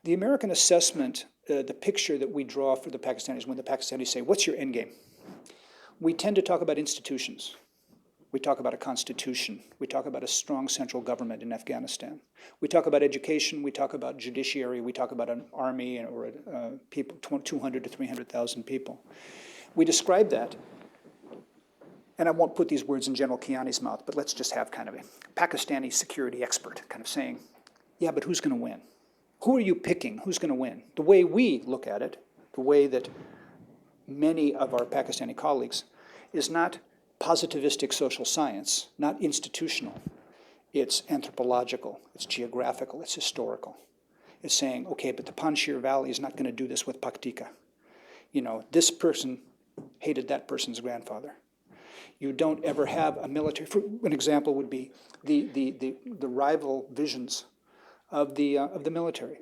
[SPEAKER 2] The American assessment, the picture that we draw for the Pakistanis when the Pakistanis say, what's your end game? We tend to talk about institutions. We talk about a constitution. We talk about a strong central government in Afghanistan. We talk about education. We talk about judiciary. We talk about an army or people, 200 to 300,000 people. We describe that. And I won't put these words in General Kiani's mouth, but let's just have kind of a Pakistani security expert kind of saying, yeah, but who's going to win? Who are you picking? Who's going to win? The way we look at it, the way that many of our Pakistani colleagues, is not positivistic social science, not institutional. It's anthropological, it's geographical, it's historical. It's saying, okay, but the Panjshir Valley is not going to do this with Paktika. This person hated that person's grandfather. You don't ever have a military. An example would be the rival visions of the military.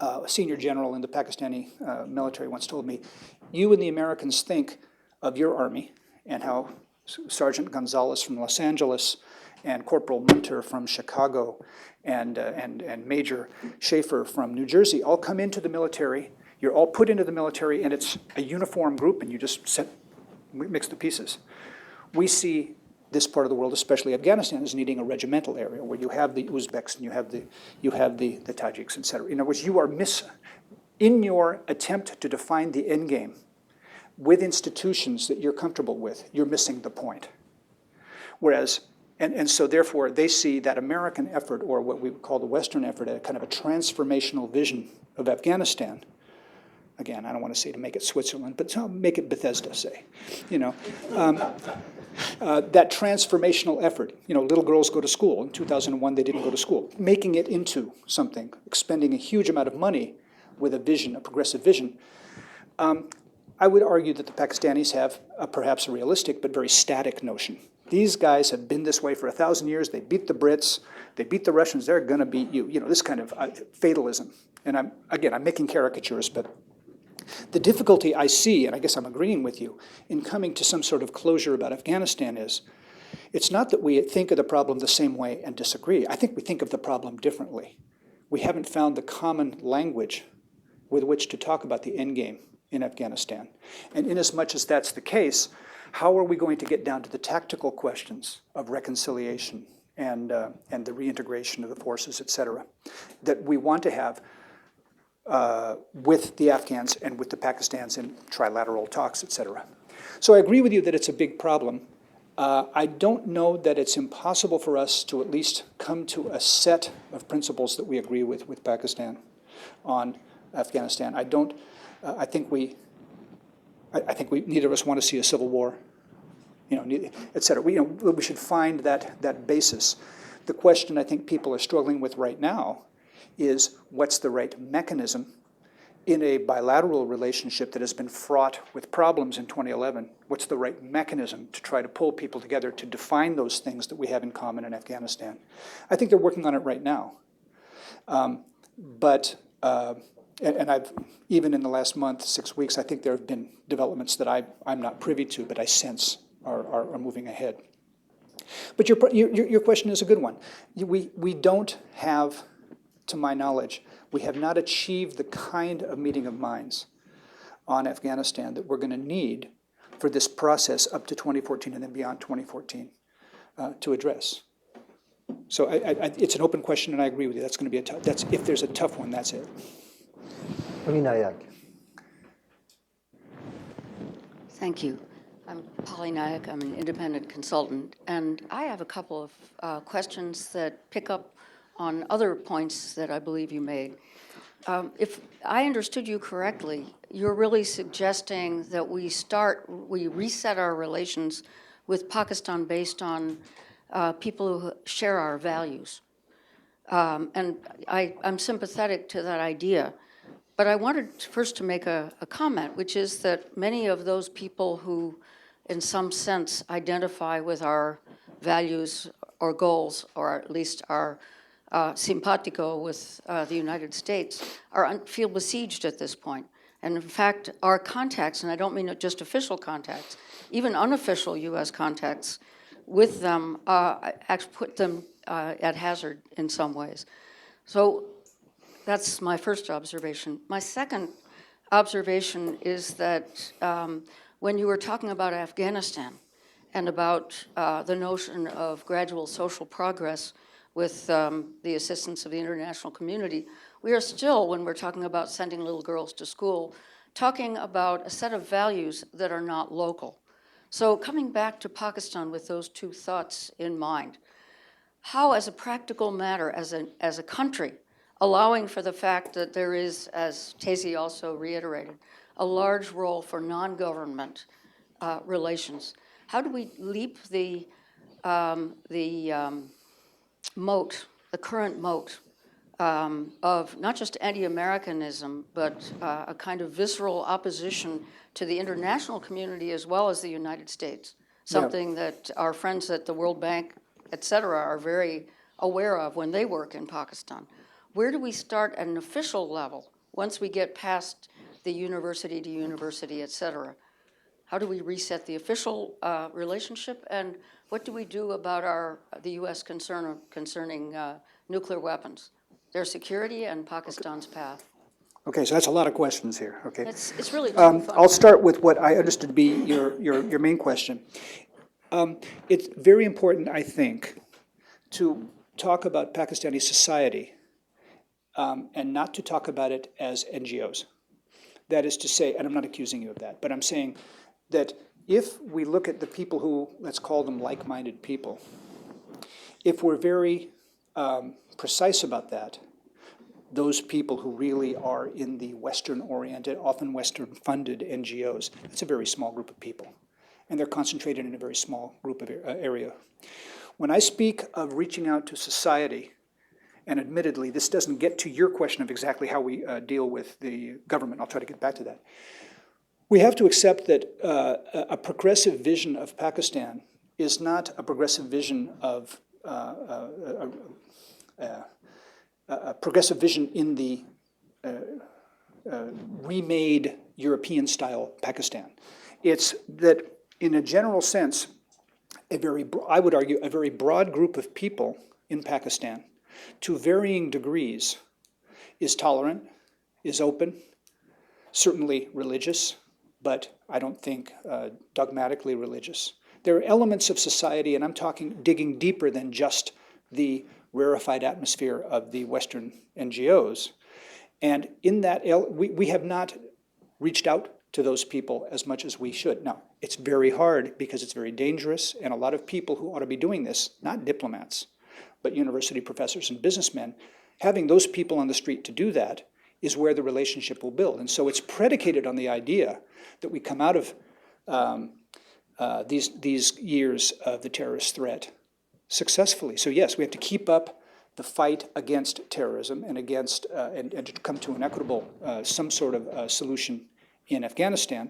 [SPEAKER 2] A senior general in the Pakistani military once told me, you and the Americans think of your army and how Sergeant Gonzalez from Los Angeles and Corporal Munter from Chicago and Major Schaefer from New Jersey all come into the military. You're all put into the military, and it's a uniform group, and you just mix the pieces. We see this part of the world, especially Afghanistan, as needing a regimental area where you have the Uzbeks and you have the Tajiks, et cetera. In other words, you are in your attempt to define the end game with institutions that you're comfortable with, you're missing the point. Whereas, and so therefore, they see that American effort, or what we would call the Western effort, a kind of a transformational vision of Afghanistan. Again, I don't want to say to make it Switzerland, but make it Bethesda, say. That transformational effort. Little girls go to school. In 2001, they didn't go to school. Making it into something, expending a huge amount of money with a vision, a progressive vision. I would argue that the Pakistanis have perhaps a realistic but very static notion. These guys have been this way for 1,000 years. They beat the Brits. They beat the Russians. They're going to beat you. This kind of fatalism. And I'm making caricatures, but the difficulty I see, and I guess I'm agreeing with you, in coming to some sort of closure about Afghanistan is, it's not that we think of the problem the same way and disagree. I think we think of the problem differently. We haven't found the common language with which to talk about the end game in Afghanistan. And inasmuch as that's the case, how are we going to get down to the tactical questions of reconciliation and the reintegration of the forces, et cetera, that we want to have with the Afghans and with the Pakistans in trilateral talks, et cetera. So I agree with you that it's a big problem. I don't know that it's impossible for us to at least come to a set of principles that we agree with Pakistan on Afghanistan. I think we neither of us want to see a civil war, et cetera. We should find that basis. The question I think people are struggling with right now is what's the right mechanism in a bilateral relationship that has been fraught with problems in 2011, what's the right mechanism to try to pull people together to define those things that we have in common in Afghanistan? I think they're working on it right now. And I've, even in the last month, 6 weeks, I think there have been developments that I'm not privy to, but I sense are moving ahead. But your question is a good one. We don't have, to my knowledge, we have not achieved the kind of meeting of minds on Afghanistan that we're going to need for this process up to 2014 and then beyond 2014 to address. So it's an open question, and I agree with you. That's going to be a tough. That's if there's a tough one. That's it.
[SPEAKER 4] Thank you. I'm Polly Nayak. I'm an independent consultant, and I have a couple of questions that pick up on other points that I believe you made. If I understood you correctly, you're really suggesting that we reset our relations with Pakistan based on people who share our values. And I'm sympathetic to that idea. But I wanted first to make a comment, which is that many of those people who, in some sense, identify with our values or goals, or at least are simpatico with the United States, feel besieged at this point. And in fact, our contacts, and I don't mean just official contacts, even unofficial U.S. contacts with them actually put them at hazard in some ways. So that's my first observation. My second observation is that when you were talking about Afghanistan and about the notion of gradual social progress with the assistance of the international community, we are still, when we're talking about sending little girls to school, talking about a set of values that are not local. So coming back to Pakistan with those two thoughts in mind, how, as a practical matter, as a country, allowing for the fact that there is, as Tazy also reiterated, a large role for non-government relations, how do we leap the moat, the current moat of not just anti-Americanism, but a kind of visceral opposition to the international community as well as the United States, something that our friends at the World Bank, et cetera, are very aware of when they work in Pakistan. Where do we start at an official level once we get past the university to university, et cetera? How do we reset the official relationship, and what do we do about the U.S. concerning nuclear weapons, their security, and Pakistan's path?
[SPEAKER 2] Okay, so that's a lot of questions here. Okay,
[SPEAKER 4] It's really
[SPEAKER 2] I'll start with what I understood to be your main question. It's very important, I think, to talk about Pakistani society and not to talk about it as NGOs. That is to say, and I'm not accusing you of that, but I'm saying that if we look at the people who, let's call them like-minded people, if we're very precise about that, those people who really are in the Western-oriented, often Western-funded NGOs, that's a very small group of people. And they're concentrated in a very small group of area. When I speak of reaching out to society, and admittedly, this doesn't get to your question of exactly how we deal with the government. I'll try to get back to that. We have to accept that a progressive vision of Pakistan is not a progressive vision of a progressive vision in the remade European-style Pakistan. It's that, in a general sense, I would argue, a very broad group of people in Pakistan, to varying degrees, is tolerant, is open, certainly religious, but I don't think dogmatically religious. There are elements of society, and I'm talking digging deeper than just the rarefied atmosphere of the Western NGOs. And in that, we have not reached out to those people as much as we should. Now, it's very hard because it's very dangerous, and a lot of people who ought to be doing this, not diplomats, but university professors and businessmen, having those people on the street to do that is where the relationship will build. And so it's predicated on the idea that we come out of these years of the terrorist threat successfully. So yes, we have to keep up the fight against terrorism and against and to come to an equitable some sort of solution in Afghanistan,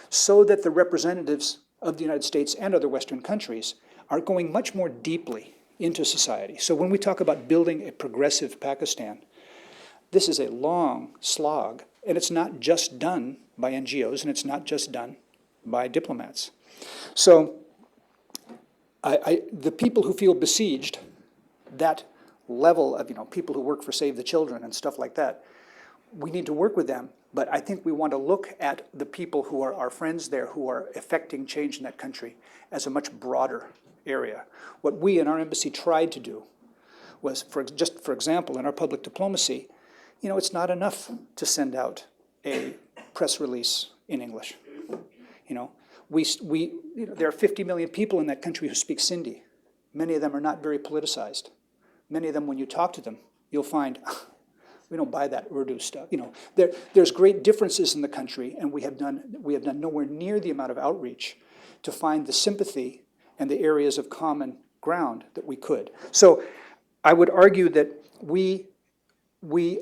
[SPEAKER 2] so that the representatives of the United States and other Western countries are going much more deeply into society. So when we talk about building a progressive Pakistan, this is a long slog, and it's not just done by NGOs, and it's not just done by diplomats. So the people who feel besieged, that level of, people who work for Save the Children and stuff like that, we need to work with them, but I think we want to look at the people who are our friends there, who are affecting change in that country, as a much broader area. What we in our embassy tried to do was, for example, in our public diplomacy, it's not enough to send out a press release in English. There are 50 million people in that country who speak Sindhi. Many of them are not very politicized. Many of them, when you talk to them, you'll find, we don't buy that Urdu stuff. There's great differences in the country, and we have done nowhere near the amount of outreach to find the sympathy and the areas of common ground that we could. So I would argue that we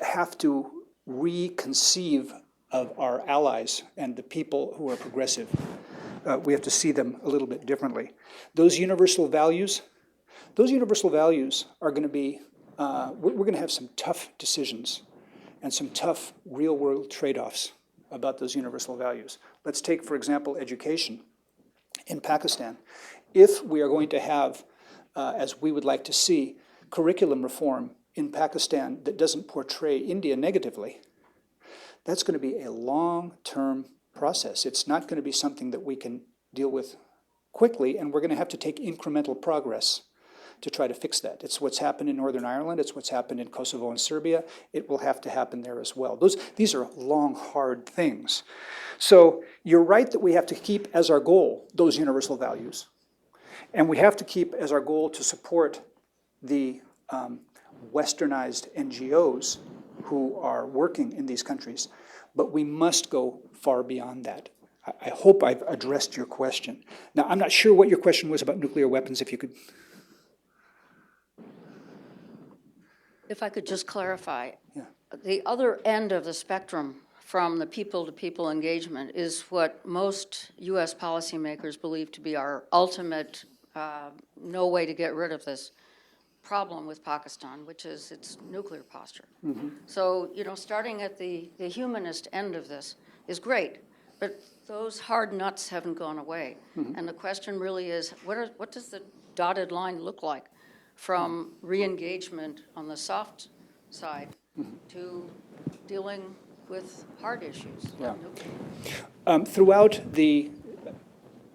[SPEAKER 2] have to reconceive of our allies and the people who are progressive. We have to see them a little bit differently. Those universal values are going to be, we're going to have some tough decisions and some tough real-world trade-offs about those universal values. Let's take, for example, education in Pakistan. If we are going to have, as we would like to see, curriculum reform in Pakistan that doesn't portray India negatively, that's going to be a long-term process. It's not going to be something that we can deal with quickly, and we're going to have to take incremental progress to try to fix that. It's what's happened in Northern Ireland. It's what's happened in Kosovo and Serbia. It will have to happen there as well. These are long, hard things. So you're right that we have to keep as our goal those universal values. And we have to keep as our goal to support the westernized NGOs who are working in these countries. But we must go far beyond that. I hope I've addressed your question. Now, I'm not sure what your question was about nuclear weapons, if you could.
[SPEAKER 4] If I could just clarify,
[SPEAKER 2] Yeah.
[SPEAKER 4] the other end of the spectrum from the people-to-people engagement is what most U.S. policymakers believe to be our ultimate no way to get rid of this problem with Pakistan, which is its nuclear posture. Mm-hmm. So, starting at the humanist end of this is great, but those hard nuts haven't gone away. Mm-hmm. And the question really is, what does the dotted line look like from re-engagement on the soft side to dealing with hard issues?
[SPEAKER 2] Yeah. Throughout the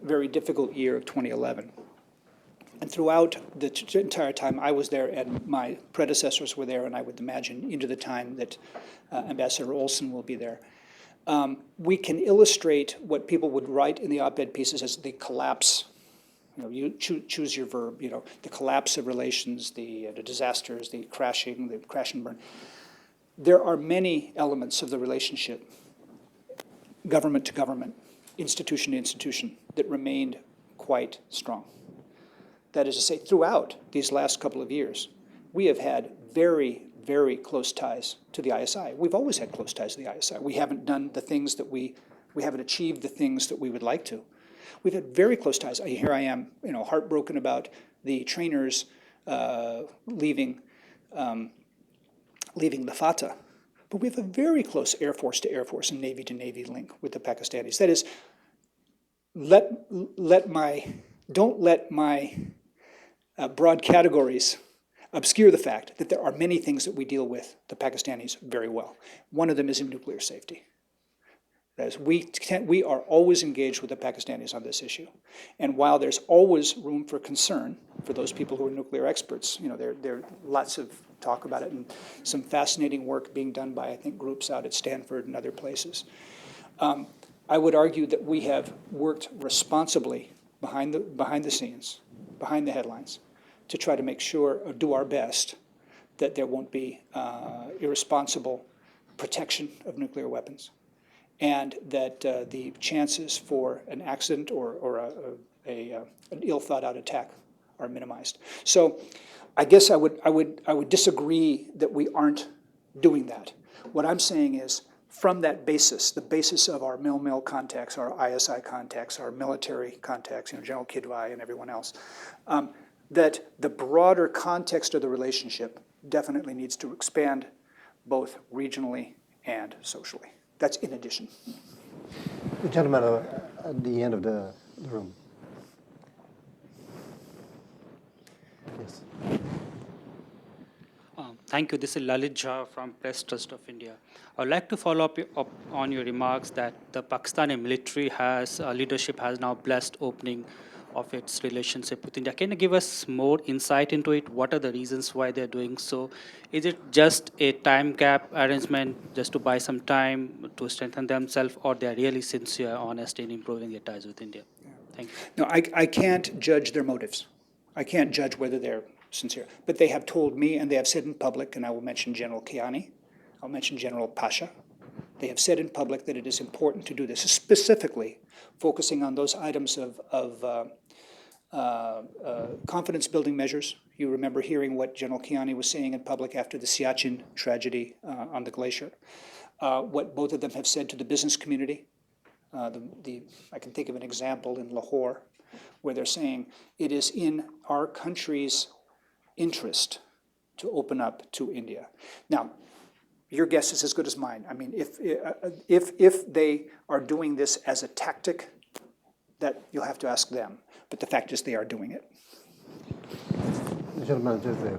[SPEAKER 2] very difficult year of 2011, and throughout the entire time I was there and my predecessors were there, and I would imagine into the time that Ambassador Olson will be there, we can illustrate what people would write in the op-ed pieces as the collapse. You choose your verb, the collapse of relations, the disasters, the crash and burn. There are many elements of the relationship, government to government, institution to institution, that remained quite strong. That is to say, throughout these last couple of years, we have had very, very close ties to the ISI. We've always had close ties to the ISI. We haven't done the things that we haven't achieved the things that we would like to. We've had very close ties. Here I am, heartbroken about the trainers leaving the Fatah. But we have a very close Air Force to Air Force and Navy to Navy link with the Pakistanis. That is, don't let my broad categories obscure the fact that there are many things that we deal with the Pakistanis very well. One of them is in nuclear safety. That is, we are always engaged with the Pakistanis on this issue. And while there's always room for concern for those people who are nuclear experts, there are lots of talk about it and some fascinating work being done by, I think, groups out at Stanford and other places. I would argue that we have worked responsibly behind the scenes, behind the headlines, to try to make sure, or do our best, that there won't be irresponsible protection of nuclear weapons, and that the chances for an accident or an ill-thought-out attack are minimized. So I guess I would disagree that we aren't doing that. What I'm saying is, from that basis, the basis of our mil-mil contacts, our ISI contacts, our military contacts, General Kidwai and everyone else, that the broader context of the relationship definitely needs to expand both regionally and socially. That's in addition.
[SPEAKER 1] The gentleman at the end of the room. Yes.
[SPEAKER 5] Thank you. This is Lalit Jha from Press Trust of India. I would like to follow up on your remarks that the Pakistani military leadership has now blessed opening of its relationship with India. Can you give us more insight into it? What are the reasons why they're doing so? Is it just a time gap arrangement just to buy some time to strengthen themselves, or they're really sincere, honest in improving their ties with India? Thank you.
[SPEAKER 2] No, I can't judge their motives. I can't judge whether they're sincere. But they have told me, and they have said in public, and I will mention General Kiani, I'll mention General Pasha, they have said in public that it is important to do this, specifically focusing on those items of confidence-building measures. You remember hearing what General Kiani was saying in public after the Siachen tragedy on the glacier. What both of them have said to the business community. I can think of an example in Lahore where they're saying it is in our country's interest to open up to India. Now, your guess is as good as mine. I mean, if they are doing this as a tactic, that you'll have to ask them. But the fact is they are doing it.
[SPEAKER 1] The gentleman just there.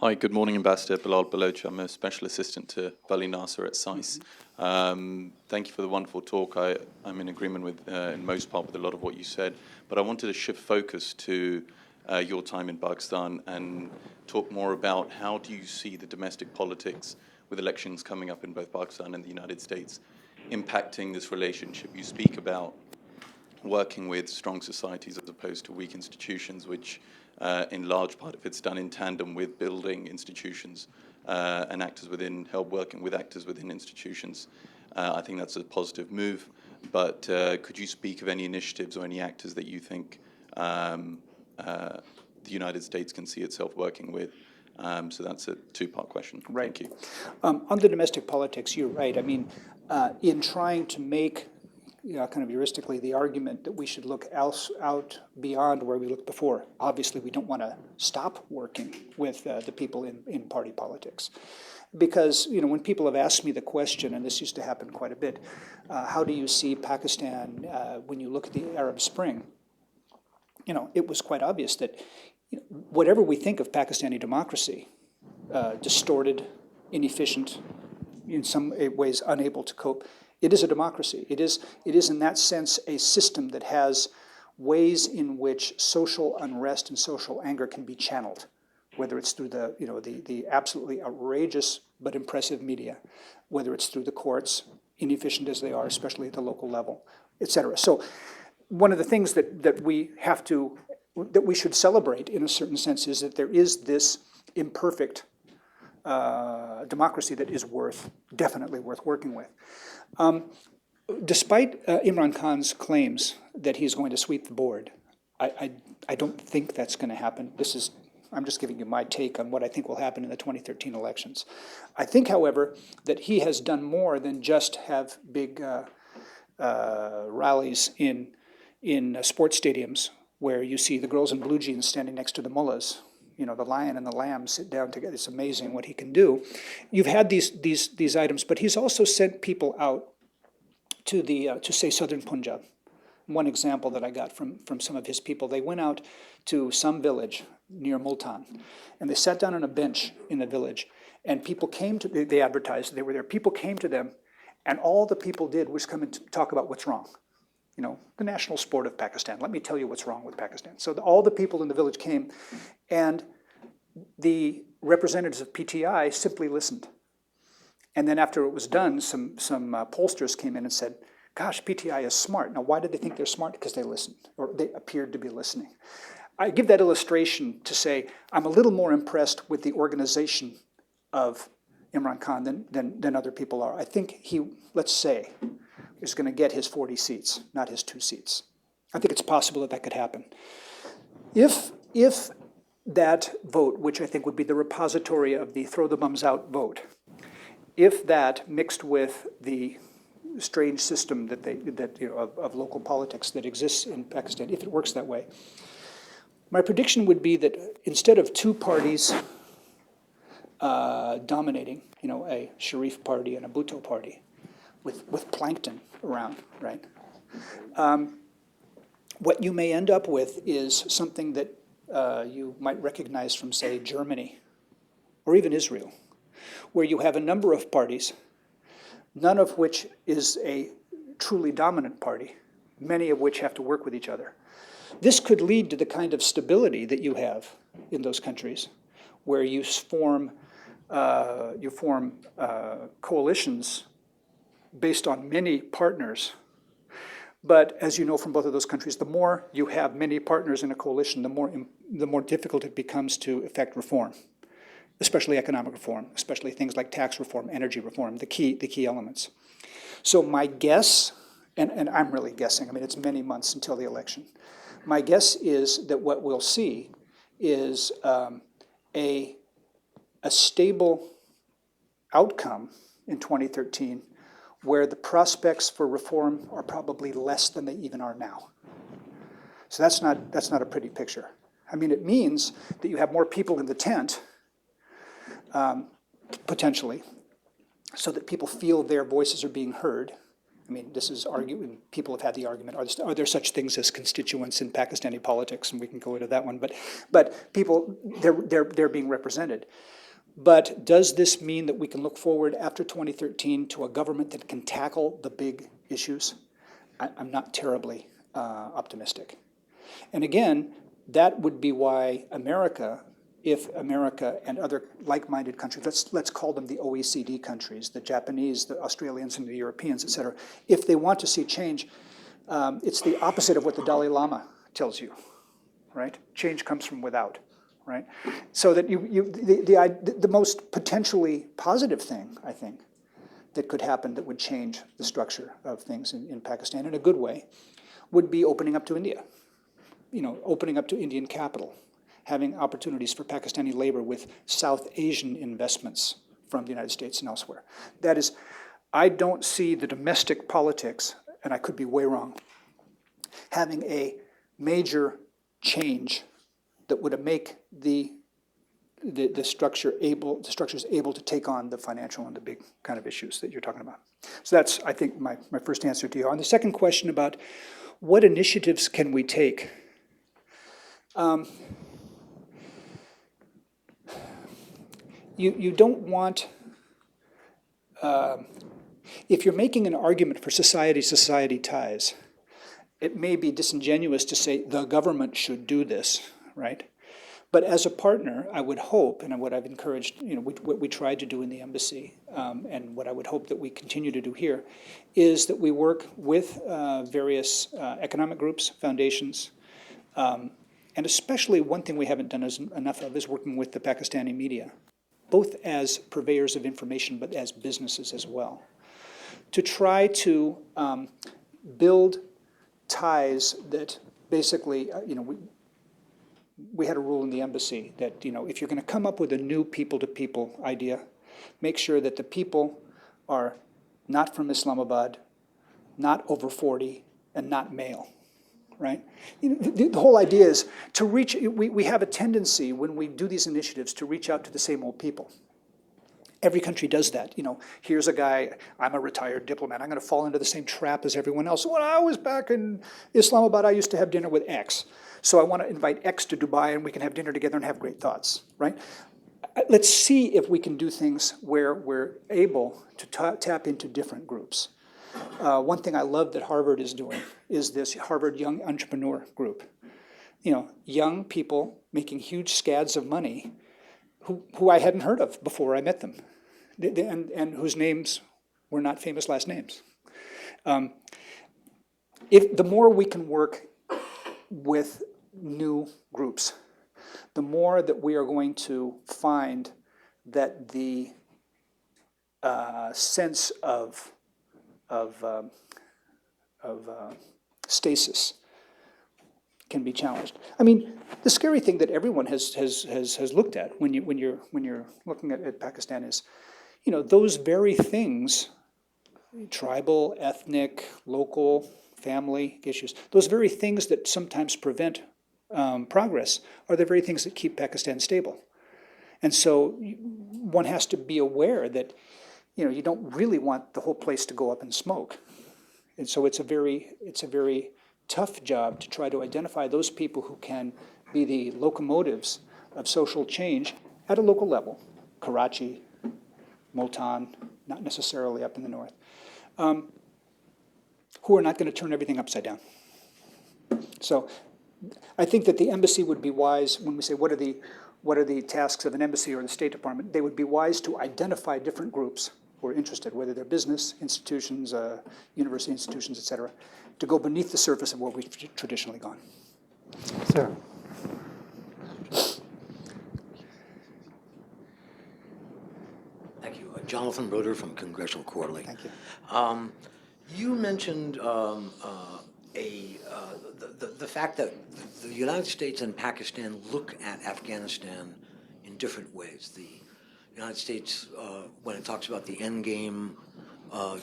[SPEAKER 6] Hi, good morning, Ambassador Bilal Baloch. I'm a special assistant to Vali Nasser at SAIS. Thank you for the wonderful talk. I'm in agreement with, in most part, with a lot of what you said. But I wanted to shift focus to your time in Pakistan and talk more about how do you see the domestic politics with elections coming up in both Pakistan and the United States impacting this relationship. You speak about working with strong societies as opposed to weak institutions, which in large part, if it's done in tandem with building institutions and actors within, help working with actors within institutions, I think that's a positive move. But could you speak of any initiatives or any actors that you think the United States can see itself working with? So that's a two-part question.
[SPEAKER 2] Right.
[SPEAKER 6] Thank you.
[SPEAKER 2] On the domestic politics, you're right. I mean, in trying to make, kind of heuristically, the argument that we should look out beyond where we looked before. Obviously, we don't want to stop working with the people in party politics. Because, when people have asked me the question, and this used to happen quite a bit, how do you see Pakistan when you look at the Arab Spring? It was quite obvious that whatever we think of Pakistani democracy, distorted, inefficient, in some ways unable to cope, it is a democracy. It is in that sense a system that has ways in which social unrest and social anger can be channeled, whether it's through the absolutely outrageous but impressive media, whether it's through the courts, inefficient as they are, especially at the local level, et cetera. So one of the things that we should celebrate in a certain sense is that there is this imperfect democracy that is definitely worth working with. Despite Imran Khan's claims that he's going to sweep the board, I don't think that's going to happen. I'm just giving you my take on what I think will happen in the 2013 elections. I think, however, that he has done more than just have big rallies in sports stadiums where you see the girls in blue jeans standing next to the mullahs. The lion and the lamb sit down together. It's amazing what he can do. You've had these items, but he's also sent people out to say southern Punjab. One example that I got from some of his people, they went out to some village near Multan, and they sat down on a bench in the village, and people came to, they advertised they were there, people came to them, and all the people did was come and talk about what's wrong. The national sport of Pakistan. Let me tell you what's wrong with Pakistan. So all the people in the village came, and the representatives of PTI simply listened. And then after it was done, some pollsters came in and said, gosh, PTI is smart. Now, why did they think they're smart? Because they listened, or they appeared to be listening. I give that illustration to say I'm a little more impressed with the organization of Imran Khan than other people are. I think he, let's say, is going to get his 40 seats, not his 2 seats. I think it's possible that could happen. If that vote, which I think would be the repository of the throw the bums out vote, if that mixed with the strange system of local politics that exists in Pakistan, if it works that way, my prediction would be that instead of two parties dominating, a Sharif party and a Bhutto party, with plankton around, right? What you may end up with is something that you might recognize from, say, Germany or even Israel, where you have a number of parties, none of which is a truly dominant party, many of which have to work with each other. This could lead to the kind of stability that you have in those countries, where you form coalitions based on many partners. But as you know from both of those countries, the more you have many partners in a coalition, the more difficult it becomes to effect reform, especially economic reform, especially things like tax reform, energy reform, the key elements. So my guess, and I'm really guessing, I mean, it's many months until the election. My guess is that what we'll see is a stable outcome in 2013 where the prospects for reform are probably less than they even are now. So that's not a pretty picture. I mean, it means that you have more people in the tent, potentially, so that people feel their voices are being heard. I mean, this is arguing, people have had the argument, are there such things as constituents in Pakistani politics? And we can go into that one, but people, they're being represented. But does this mean that we can look forward after 2013 to a government that can tackle the big issues? I'm not terribly optimistic. And again, that would be why America, if America and other like-minded countries, let's call them the OECD countries, the Japanese, the Australians, and the Europeans, et cetera, if they want to see change, it's the opposite of what the Dalai Lama tells you, right? Change comes from without. Right, so that the most potentially positive thing, I think, that could happen that would change the structure of things in Pakistan in a good way, would be opening up to India. Opening up to Indian capital, having opportunities for Pakistani labor with South Asian investments from the United States and elsewhere. That is, I don't see the domestic politics, and I could be way wrong, having a major change that would make the structures able to take on the financial and the big kind of issues that you're talking about. So that's, I think, my first answer to you. On the second question about what initiatives can we take, you don't want, if you're making an argument for society ties, it may be disingenuous to say the government should do this. Right? But as a partner, I would hope, and what I've encouraged, what we tried to do in the embassy, and what I would hope that we continue to do here, is that we work with various economic groups, foundations, and especially one thing we haven't done enough of is working with the Pakistani media, both as purveyors of information, but as businesses as well, to try to build ties that basically, we had a rule in the embassy that, if you're going to come up with a new people-to-people idea, make sure that the people are not from Islamabad, not over 40, and not male, right? The whole idea is to reach, we have a tendency when we do these initiatives to reach out to the same old people. Every country does that. Here's a guy, I'm a retired diplomat, I'm going to fall into the same trap as everyone else. When I was back in Islamabad, I used to have dinner with X. So I want to invite X to Dubai and we can have dinner together and have great thoughts, right? Let's see if we can do things where we're able to tap into different groups. One thing I love that Harvard is doing is this Harvard Young Entrepreneur Group. Young people making huge scads of money who I hadn't heard of before I met them, and whose names were not famous last names. If the more we can work with new groups, the more that we are going to find that the sense of stasis can be challenged. I mean, the scary thing that everyone has looked at when you're looking at Pakistan is, you know, those very things, tribal, ethnic, local, family issues, those very things that sometimes prevent progress are the very things that keep Pakistan stable. And so one has to be aware that, you know, you don't really want the whole place to go up in smoke. And so it's a very tough job to try to identify those people who can be the locomotives of social change at a local level. Karachi, Multan, not necessarily up in the north, who are not going to turn everything upside down. So I think that the embassy would be wise when we say what are the tasks of an embassy or the State Department. They would be wise to identify different groups who are interested, whether they're business institutions, university institutions, et cetera, to go beneath the surface of where we've traditionally gone.
[SPEAKER 1] Sir.
[SPEAKER 7] Thank you. Jonathan Broder from Congressional Quarterly.
[SPEAKER 2] Thank you.
[SPEAKER 7] You mentioned the fact that the United States and Pakistan look at Afghanistan in different ways. The United States, when it talks about the end game,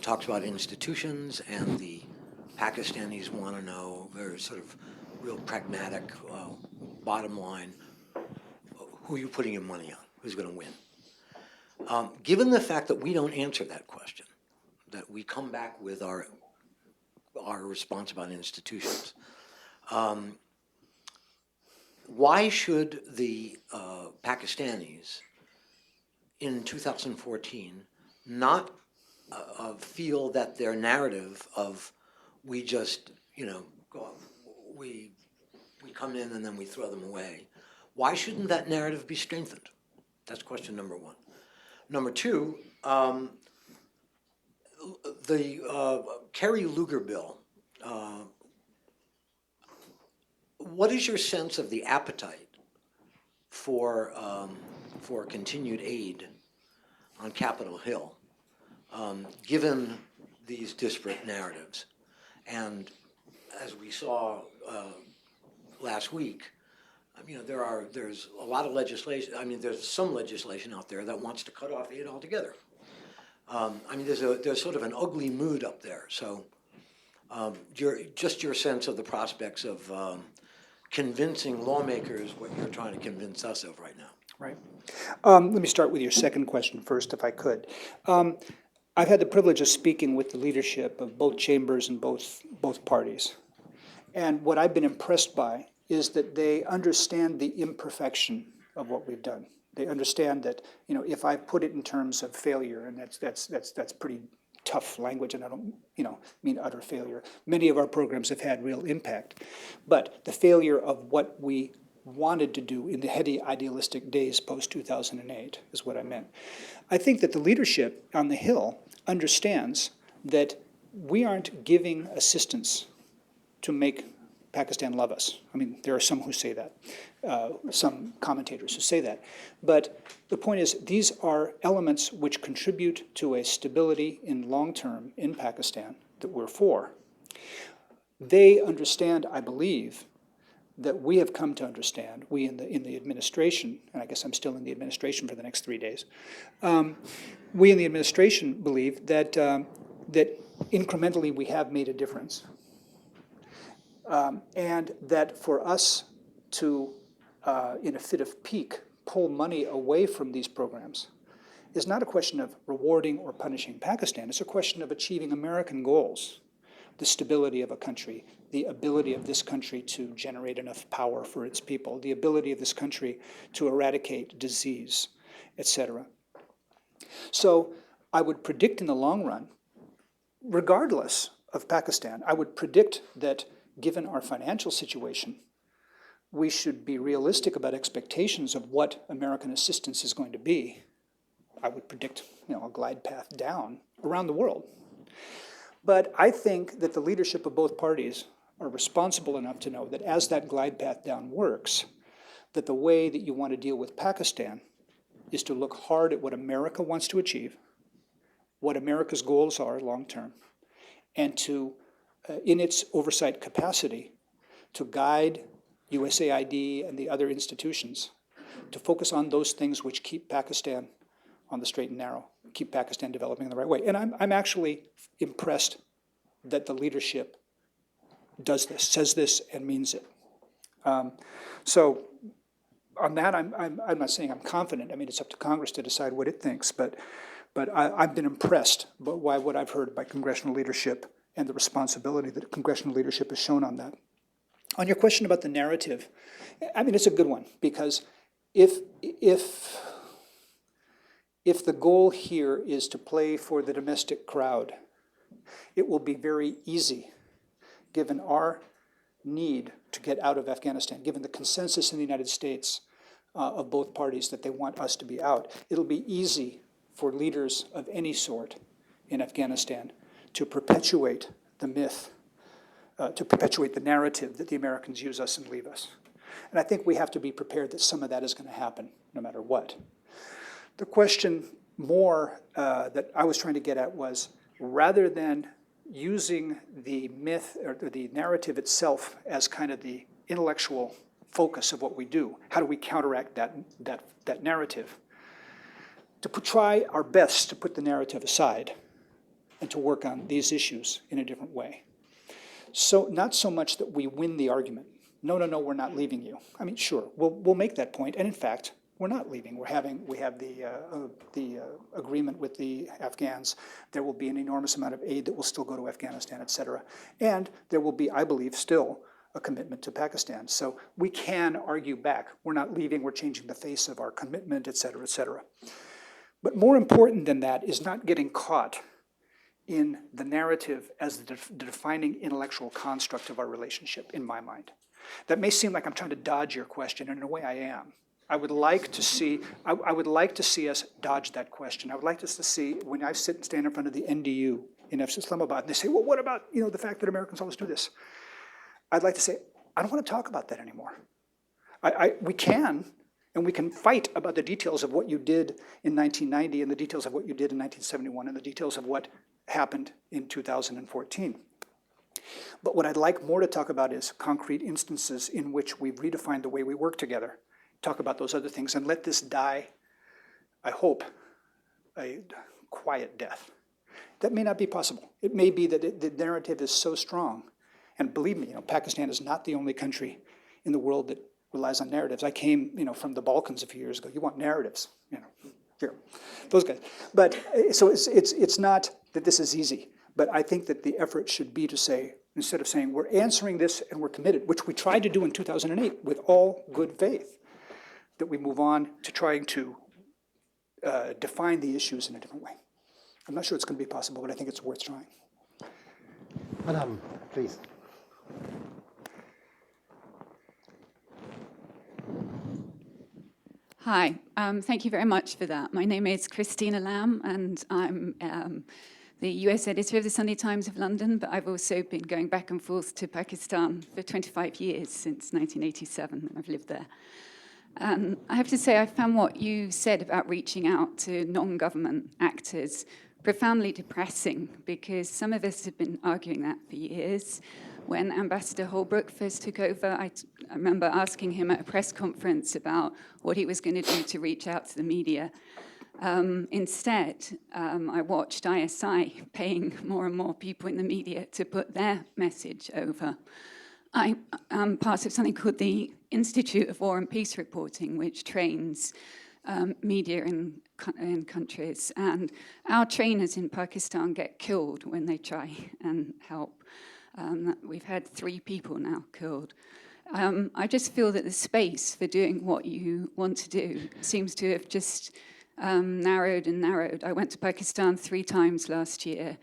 [SPEAKER 7] talks about institutions, and the Pakistanis want to know, very sort of real pragmatic, bottom line, who are you putting your money on? Who's going to win? Given the fact that we don't answer that question, that we come back with our response about institutions, why should the Pakistanis in 2014 not feel that their narrative of we just, you know, we come in and then we throw them away, why shouldn't that narrative be strengthened? That's question number one. Number two, the Kerry-Lugar bill, what is your sense of the appetite for continued aid on Capitol Hill, given these disparate narratives? And as we saw last week, you know, there's a lot of legislation. I mean, there's some legislation out there that wants to cut off aid altogether. I mean, there's sort of an ugly mood up there. So, your sense of the prospects of convincing lawmakers what you're trying to convince us of right now.
[SPEAKER 2] Right. Let me start with your second question first, if I could. I've had the privilege of speaking with the leadership of both chambers and both parties. And what I've been impressed by is that they understand the imperfection of what we've done. They understand that, you know, if I put it in terms of failure, and that's pretty tough language, and I don't, you know, mean utter failure. Many of our programs have had real impact, but the failure of what we wanted to do in the heady idealistic days post-2008 is what I meant. I think that the leadership on the Hill understands that we aren't giving assistance to make Pakistan love us. I mean, there are some who say that, some commentators who say that. But the point is, these are elements which contribute to a stability in long term in Pakistan that we're for. They understand, I believe, that we have come to understand, we in the administration, and I guess I'm still in the administration for the next 3 days, we in the administration believe that, that incrementally we have made a difference. And that for us to, in a fit of pique, pull money away from these programs is not a question of rewarding or punishing Pakistan. It's a question of achieving American goals, the stability of a country, the ability of this country to generate enough power for its people, the ability of this country to eradicate disease, etc. So I would predict in the long run, regardless of Pakistan, I would predict that given our financial situation, we should be realistic about expectations of what American assistance is going to be. I would predict, you know, a glide path down around the world. But I think that the leadership of both parties are responsible enough to know that as that glide path down works, that the way that you want to deal with Pakistan is to look hard at what America wants to achieve, what America's goals are long term, and to, in its oversight capacity, to guide USAID and the other institutions, to focus on those things which keep Pakistan on the straight and narrow, keep Pakistan developing in the right way. And I'm actually impressed that the leadership does this, says this, and means it. So on that, I'm not saying I'm confident. I mean, it's up to Congress to decide what it thinks, but I've been impressed by what I've heard by congressional leadership and the responsibility that congressional leadership has shown on that. On your question about the narrative, I mean, it's a good one, because if the goal here is to play for the domestic crowd, it will be very easy, given our need to get out of Afghanistan, given the consensus in the United States of both parties that they want us to be out, it'll be easy for leaders of any sort in Afghanistan to perpetuate the myth, to perpetuate the narrative that the Americans use us and leave us. And I think we have to be prepared that some of that is going to happen, no matter what. The question more that I was trying to get at was, rather than using the myth or the narrative itself as kind of the intellectual focus of what we do, how do we counteract that narrative? To try our best to put the narrative aside and to work on these issues in a different way. So not so much that we win the argument. No, we're not leaving you. I mean, sure, we'll make that point, and in fact, we're not leaving. We have the agreement with the Afghans. There will be an enormous amount of aid that will still go to Afghanistan, et cetera. And there will be, I believe, still a commitment to Pakistan. So we can argue back. We're not leaving, we're changing the face of our commitment, et cetera, et cetera. But more important than that is not getting caught in the narrative as the defining intellectual construct of our relationship, in my mind. That may seem like I'm trying to dodge your question, and in a way I am. I would like to see us dodge that question. I would like us to see, when I stand in front of the NDU in Islamabad, and they say, well, what about the fact that Americans always do this? I'd like to say, I don't want to talk about that anymore. We can, and we can fight about the details of what you did in 1990 and the details of what you did in 1971 and the details of what happened in 2014. But what I'd like more to talk about is concrete instances in which we've redefined the way we work together. Talk about those other things and let this die, I hope, a quiet death. That may not be possible. It may be that the narrative is so strong. And believe me, Pakistan is not the only country in the world that relies on narratives. I came, from the Balkans a few years ago. You want narratives, here, those guys. But so it's not that this is easy. But I think that the effort should be to say, instead of saying we're answering this and we're committed, which we tried to do in 2008 with all good faith, that we move on to trying to define the issues in a different way. I'm not sure it's going to be possible, but I think it's worth trying.
[SPEAKER 1] Madam, please.
[SPEAKER 8] Hi, thank you very much for that. My name is Christina Lamb, and I'm the US editor of the Sunday Times of London, but I've also been going back and forth to Pakistan for 25 years, since 1987, I've lived there. I have to say, I found what you said about reaching out to non-government actors profoundly depressing, because some of us have been arguing that for years. When Ambassador Holbrooke first took over, I remember asking him at a press conference about what he was going to do to reach out to the media. Instead, I watched ISI paying more and more people in the media to put their message over. I am part of something called the Institute of War and Peace Reporting, which trains media in countries. And our trainers in Pakistan get killed when they try and help. We've had 3 people now killed. I just feel that the space for doing what you want to do seems to have just narrowed and narrowed. I went to Pakistan 3 times last year,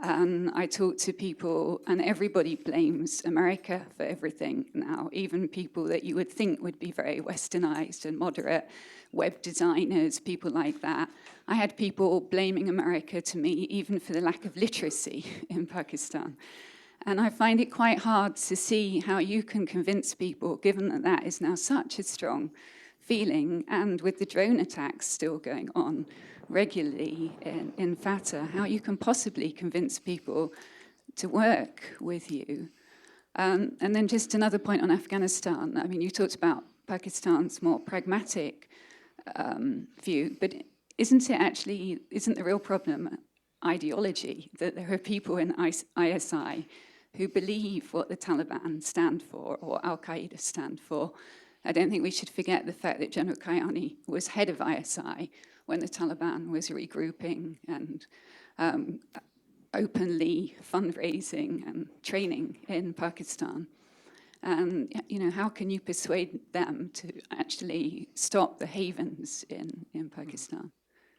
[SPEAKER 8] and I talked to people, and everybody blames America for everything now, even people that you would think would be very westernized and moderate, web designers, people like that. I had people blaming America to me even for the lack of literacy in Pakistan. And I find it quite hard to see how you can convince people, given that that is now such a strong feeling, and with the drone attacks still going on regularly in Fatah, how you can possibly convince people to work with you. And then just another point on Afghanistan. I mean, you talked about Pakistan's more pragmatic view, but isn't the real problem ideology, that there are people in ISI who believe what the Taliban stand for or Al-Qaeda stand for? I don't think we should forget the fact that General Kayani was head of ISI when the Taliban was regrouping and openly fundraising and training in Pakistan. And, how can you persuade them to actually stop the havens in Pakistan?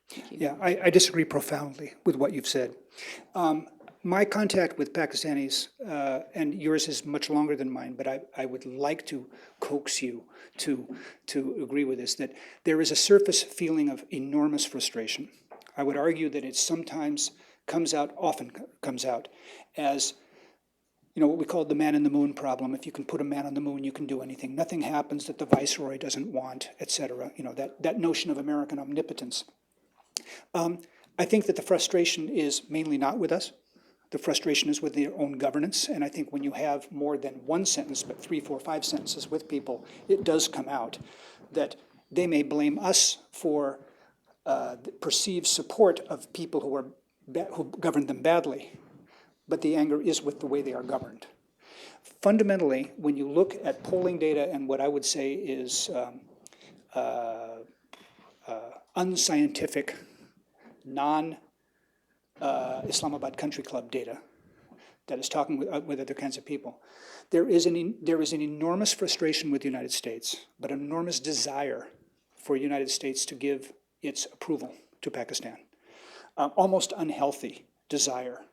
[SPEAKER 8] Thank you.
[SPEAKER 2] Yeah, I disagree profoundly with what you've said. My contact with Pakistanis, and yours is much longer than mine, but I would like to coax you to agree with this, that there is a surface feeling of enormous frustration. I would argue that it sometimes often comes out as, what we call the man in the moon problem. If you can put a man on the moon, you can do anything. Nothing happens that the viceroy doesn't want, et cetera. That notion of American omnipotence. I think that the frustration is mainly not with us. The frustration is with their own governance, and I think when you have more than one sentence, but 3, 4, 5 sentences with people, it does come out that they may blame us for the perceived support of people who governed them badly, but the anger is with the way they are governed. Fundamentally, when you look at polling data and what I would say is unscientific, non-Islamabad Country Club data that is talking with other kinds of people, there is an enormous frustration with the United States, but an enormous desire for the United States to give its approval to Pakistan. Almost unhealthy desire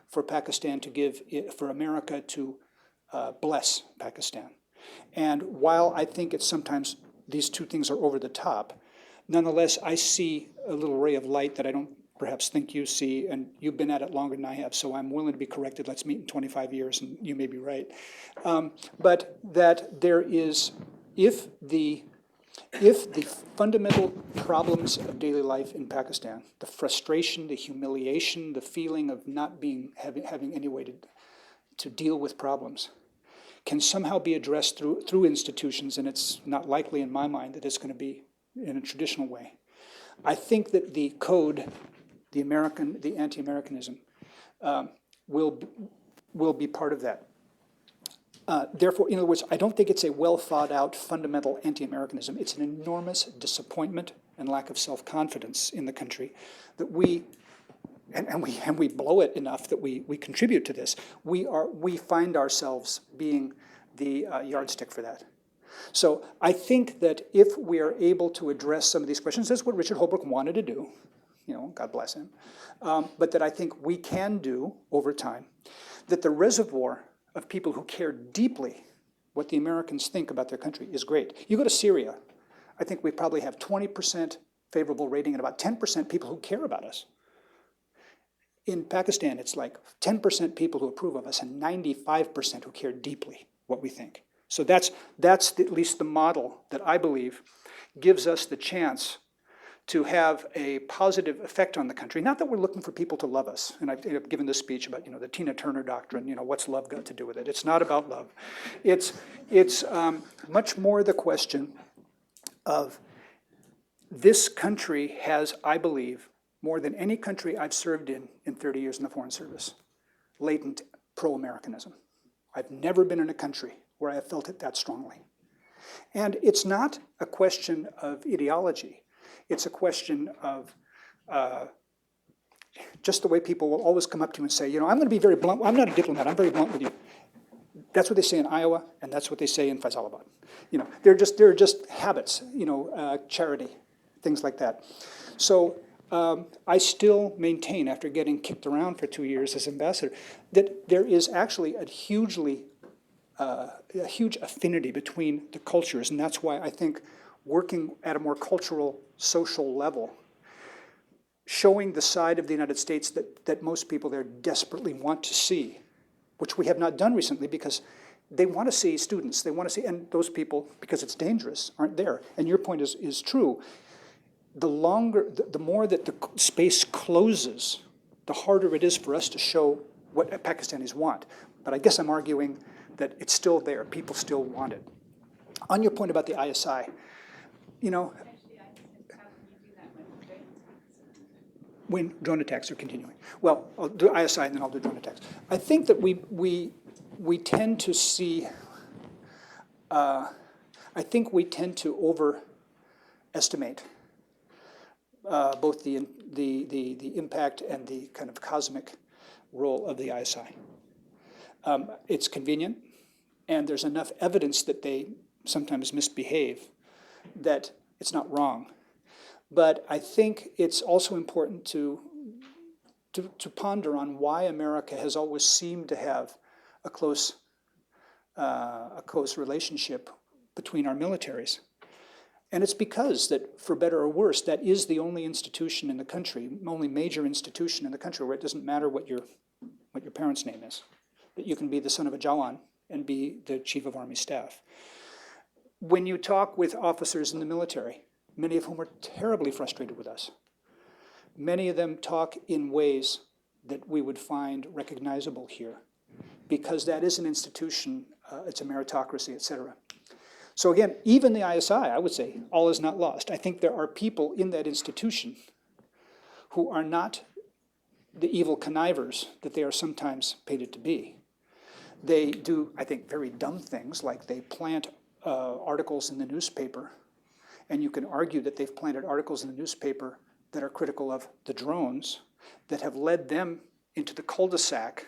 [SPEAKER 2] for Pakistan to for America to bless Pakistan. And while I think it's sometimes these two things are over the top, nonetheless, I see a little ray of light that I don't perhaps think you see, and you've been at it longer than I have, so I'm willing to be corrected. Let's meet in 25 years, and you may be right. But that there is, if the fundamental problems of daily life in Pakistan, the frustration, the humiliation, the feeling of not having any way to deal with problems, can somehow be addressed through institutions, and it's not likely in my mind that it's going to be in a traditional way. I think that the code, the anti-Americanism, will be part of that. Therefore, in other words, I don't think it's a well thought out fundamental anti-Americanism. It's an enormous disappointment and lack of self-confidence in the country that we blow it enough that we contribute to this. We find ourselves being the yardstick for that. So I think that if we are able to address some of these questions, that's what Richard Holbrooke wanted to do, God bless him, but that I think we can do over time, that the reservoir of people who care deeply what the Americans think about their country is great. You go to Syria, I think we probably have 20% favorable rating and about 10% people who care about us. In Pakistan, it's like 10% people who approve of us and 95% who care deeply what we think. So that's at least the model that I believe gives us the chance to have a positive effect on the country. Not that we're looking for people to love us. And I've given this speech about, the Tina Turner doctrine, what's love got to do with it? It's not about love. It's much more the question of this country has, I believe, more than any country I've served in 30 years in the Foreign Service, latent pro-Americanism. I've never been in a country where I have felt it that strongly. And it's not a question of ideology. It's a question of just the way people will always come up to you and say, I'm going to be very blunt. I'm not a diplomat. I'm very blunt with you. That's what they say in Iowa, and that's what they say in Faisalabad. They're just habits, charity, things like that. So I still maintain, after getting kicked around for 2 years as ambassador, that there is actually a huge affinity between the cultures, and that's why I think working at a more cultural, social level, showing the side of the United States that most people there desperately want to see, which we have not done recently because they want to see students, and those people, because it's dangerous, aren't there. And your point is true. The more that the space closes, the harder it is for us to show what Pakistanis want. But I guess I'm arguing that it's still there, people still want it. On your point about the ISI, you know, when drone attacks are continuing. Well, I'll do ISI and then I'll do drone attacks. I think that we tend to see, I think we tend to overestimate both the impact and the kind of cosmic role of the ISI. It's convenient, and there's enough evidence that they sometimes misbehave that it's not wrong. But I think it's also important to ponder on why America has always seemed to have a close relationship between our militaries. And it's because that, for better or worse, that is the only institution in the country, only major institution in the country where it doesn't matter what your parents' name is, that you can be the son of a Jawan and be the chief of army staff. When you talk with officers in the military, many of whom are terribly frustrated with us, many of them talk in ways that we would find recognizable here, because that is an institution, it's a meritocracy, et cetera. So again, even the ISI, I would say, all is not lost. I think there are people in that institution who are not the evil connivers that they are sometimes painted to be. They do, I think, very dumb things, like they plant articles in the newspaper, and you can argue that they've planted articles in the newspaper that are critical of the drones, that have led them into the cul-de-sac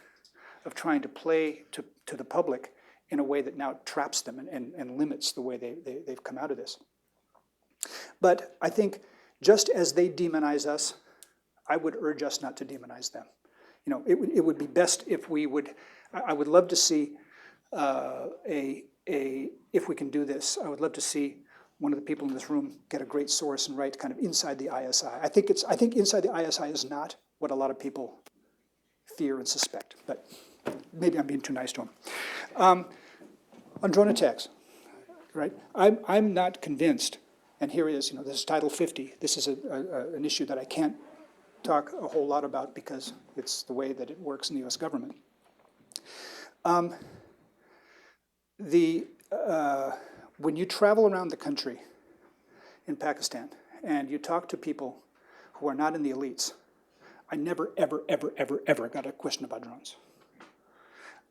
[SPEAKER 2] of trying to play to the public in a way that now traps them and limits the way they've come out of this. But I think just as they demonize us, I would urge us not to demonize them. You know, it would be best if we would, I would love to see if we can do this, I would love to see one of the people in this room get a great source and write kind of inside the ISI. I think inside the ISI is not what a lot of people fear and suspect, but maybe I'm being too nice to them. On drone attacks, right? I'm not convinced, and here it is, you know, this is Title 50. This is an issue that I can't talk a whole lot about because it's the way that it works in the US government. When you travel around the country in Pakistan and you talk to people who are not in the elites, I never, ever, ever, ever, ever got a question about drones.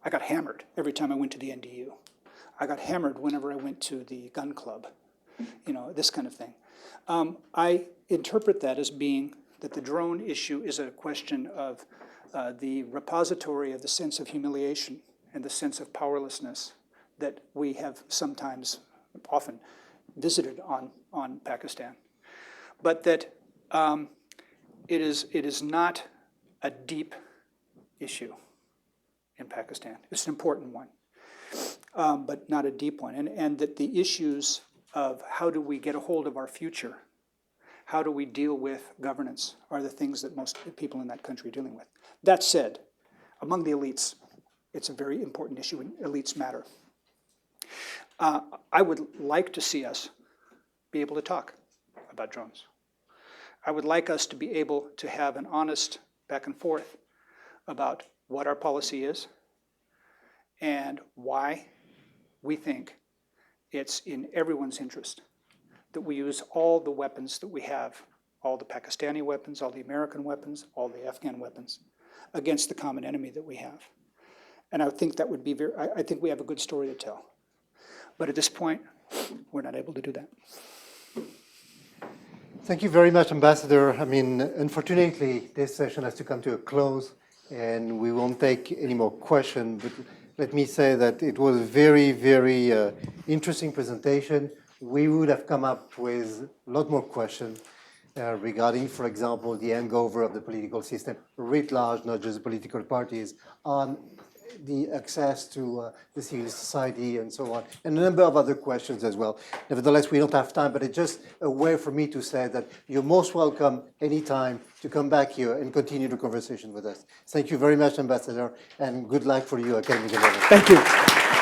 [SPEAKER 2] I got hammered every time I went to the NDU. I got hammered whenever I went to the gun club, you know, this kind of thing. I interpret that as being that the drone issue is a question of the repository of the sense of humiliation and the sense of powerlessness that we have sometimes, often, visited on Pakistan. But that it is not a deep issue in Pakistan. It's an important one, but not a deep one. And that the issues of how do we get a hold of our future, how do we deal with governance, are the things that most people in that country are dealing with. That said, among the elites, it's a very important issue, and elites matter. I would like to see us be able to talk about drones. I would like us to be able to have an honest back and forth about what our policy is and why we think it's in everyone's interest that we use all the weapons that we have, all the Pakistani weapons, all the American weapons, all the Afghan weapons, against the common enemy that we have. And I think that would be I think we have a good story to tell. But at this point, we're not able to do that.
[SPEAKER 1] Thank you very much, Ambassador. I mean, unfortunately, this session has to come to a close, and we won't take any more questions. But let me say that it was a very, very interesting presentation. We would have come up with a lot more questions regarding, for example, the hangover of the political system writ large, not just political parties, on the access to the civil society and so on, and a number of other questions as well. Nevertheless, we don't have time, but it's just a way for me to say that you're most welcome anytime to come back here and continue the conversation with us. Thank you very much, Ambassador, and good luck for you at Carnegie.
[SPEAKER 2] Thank you.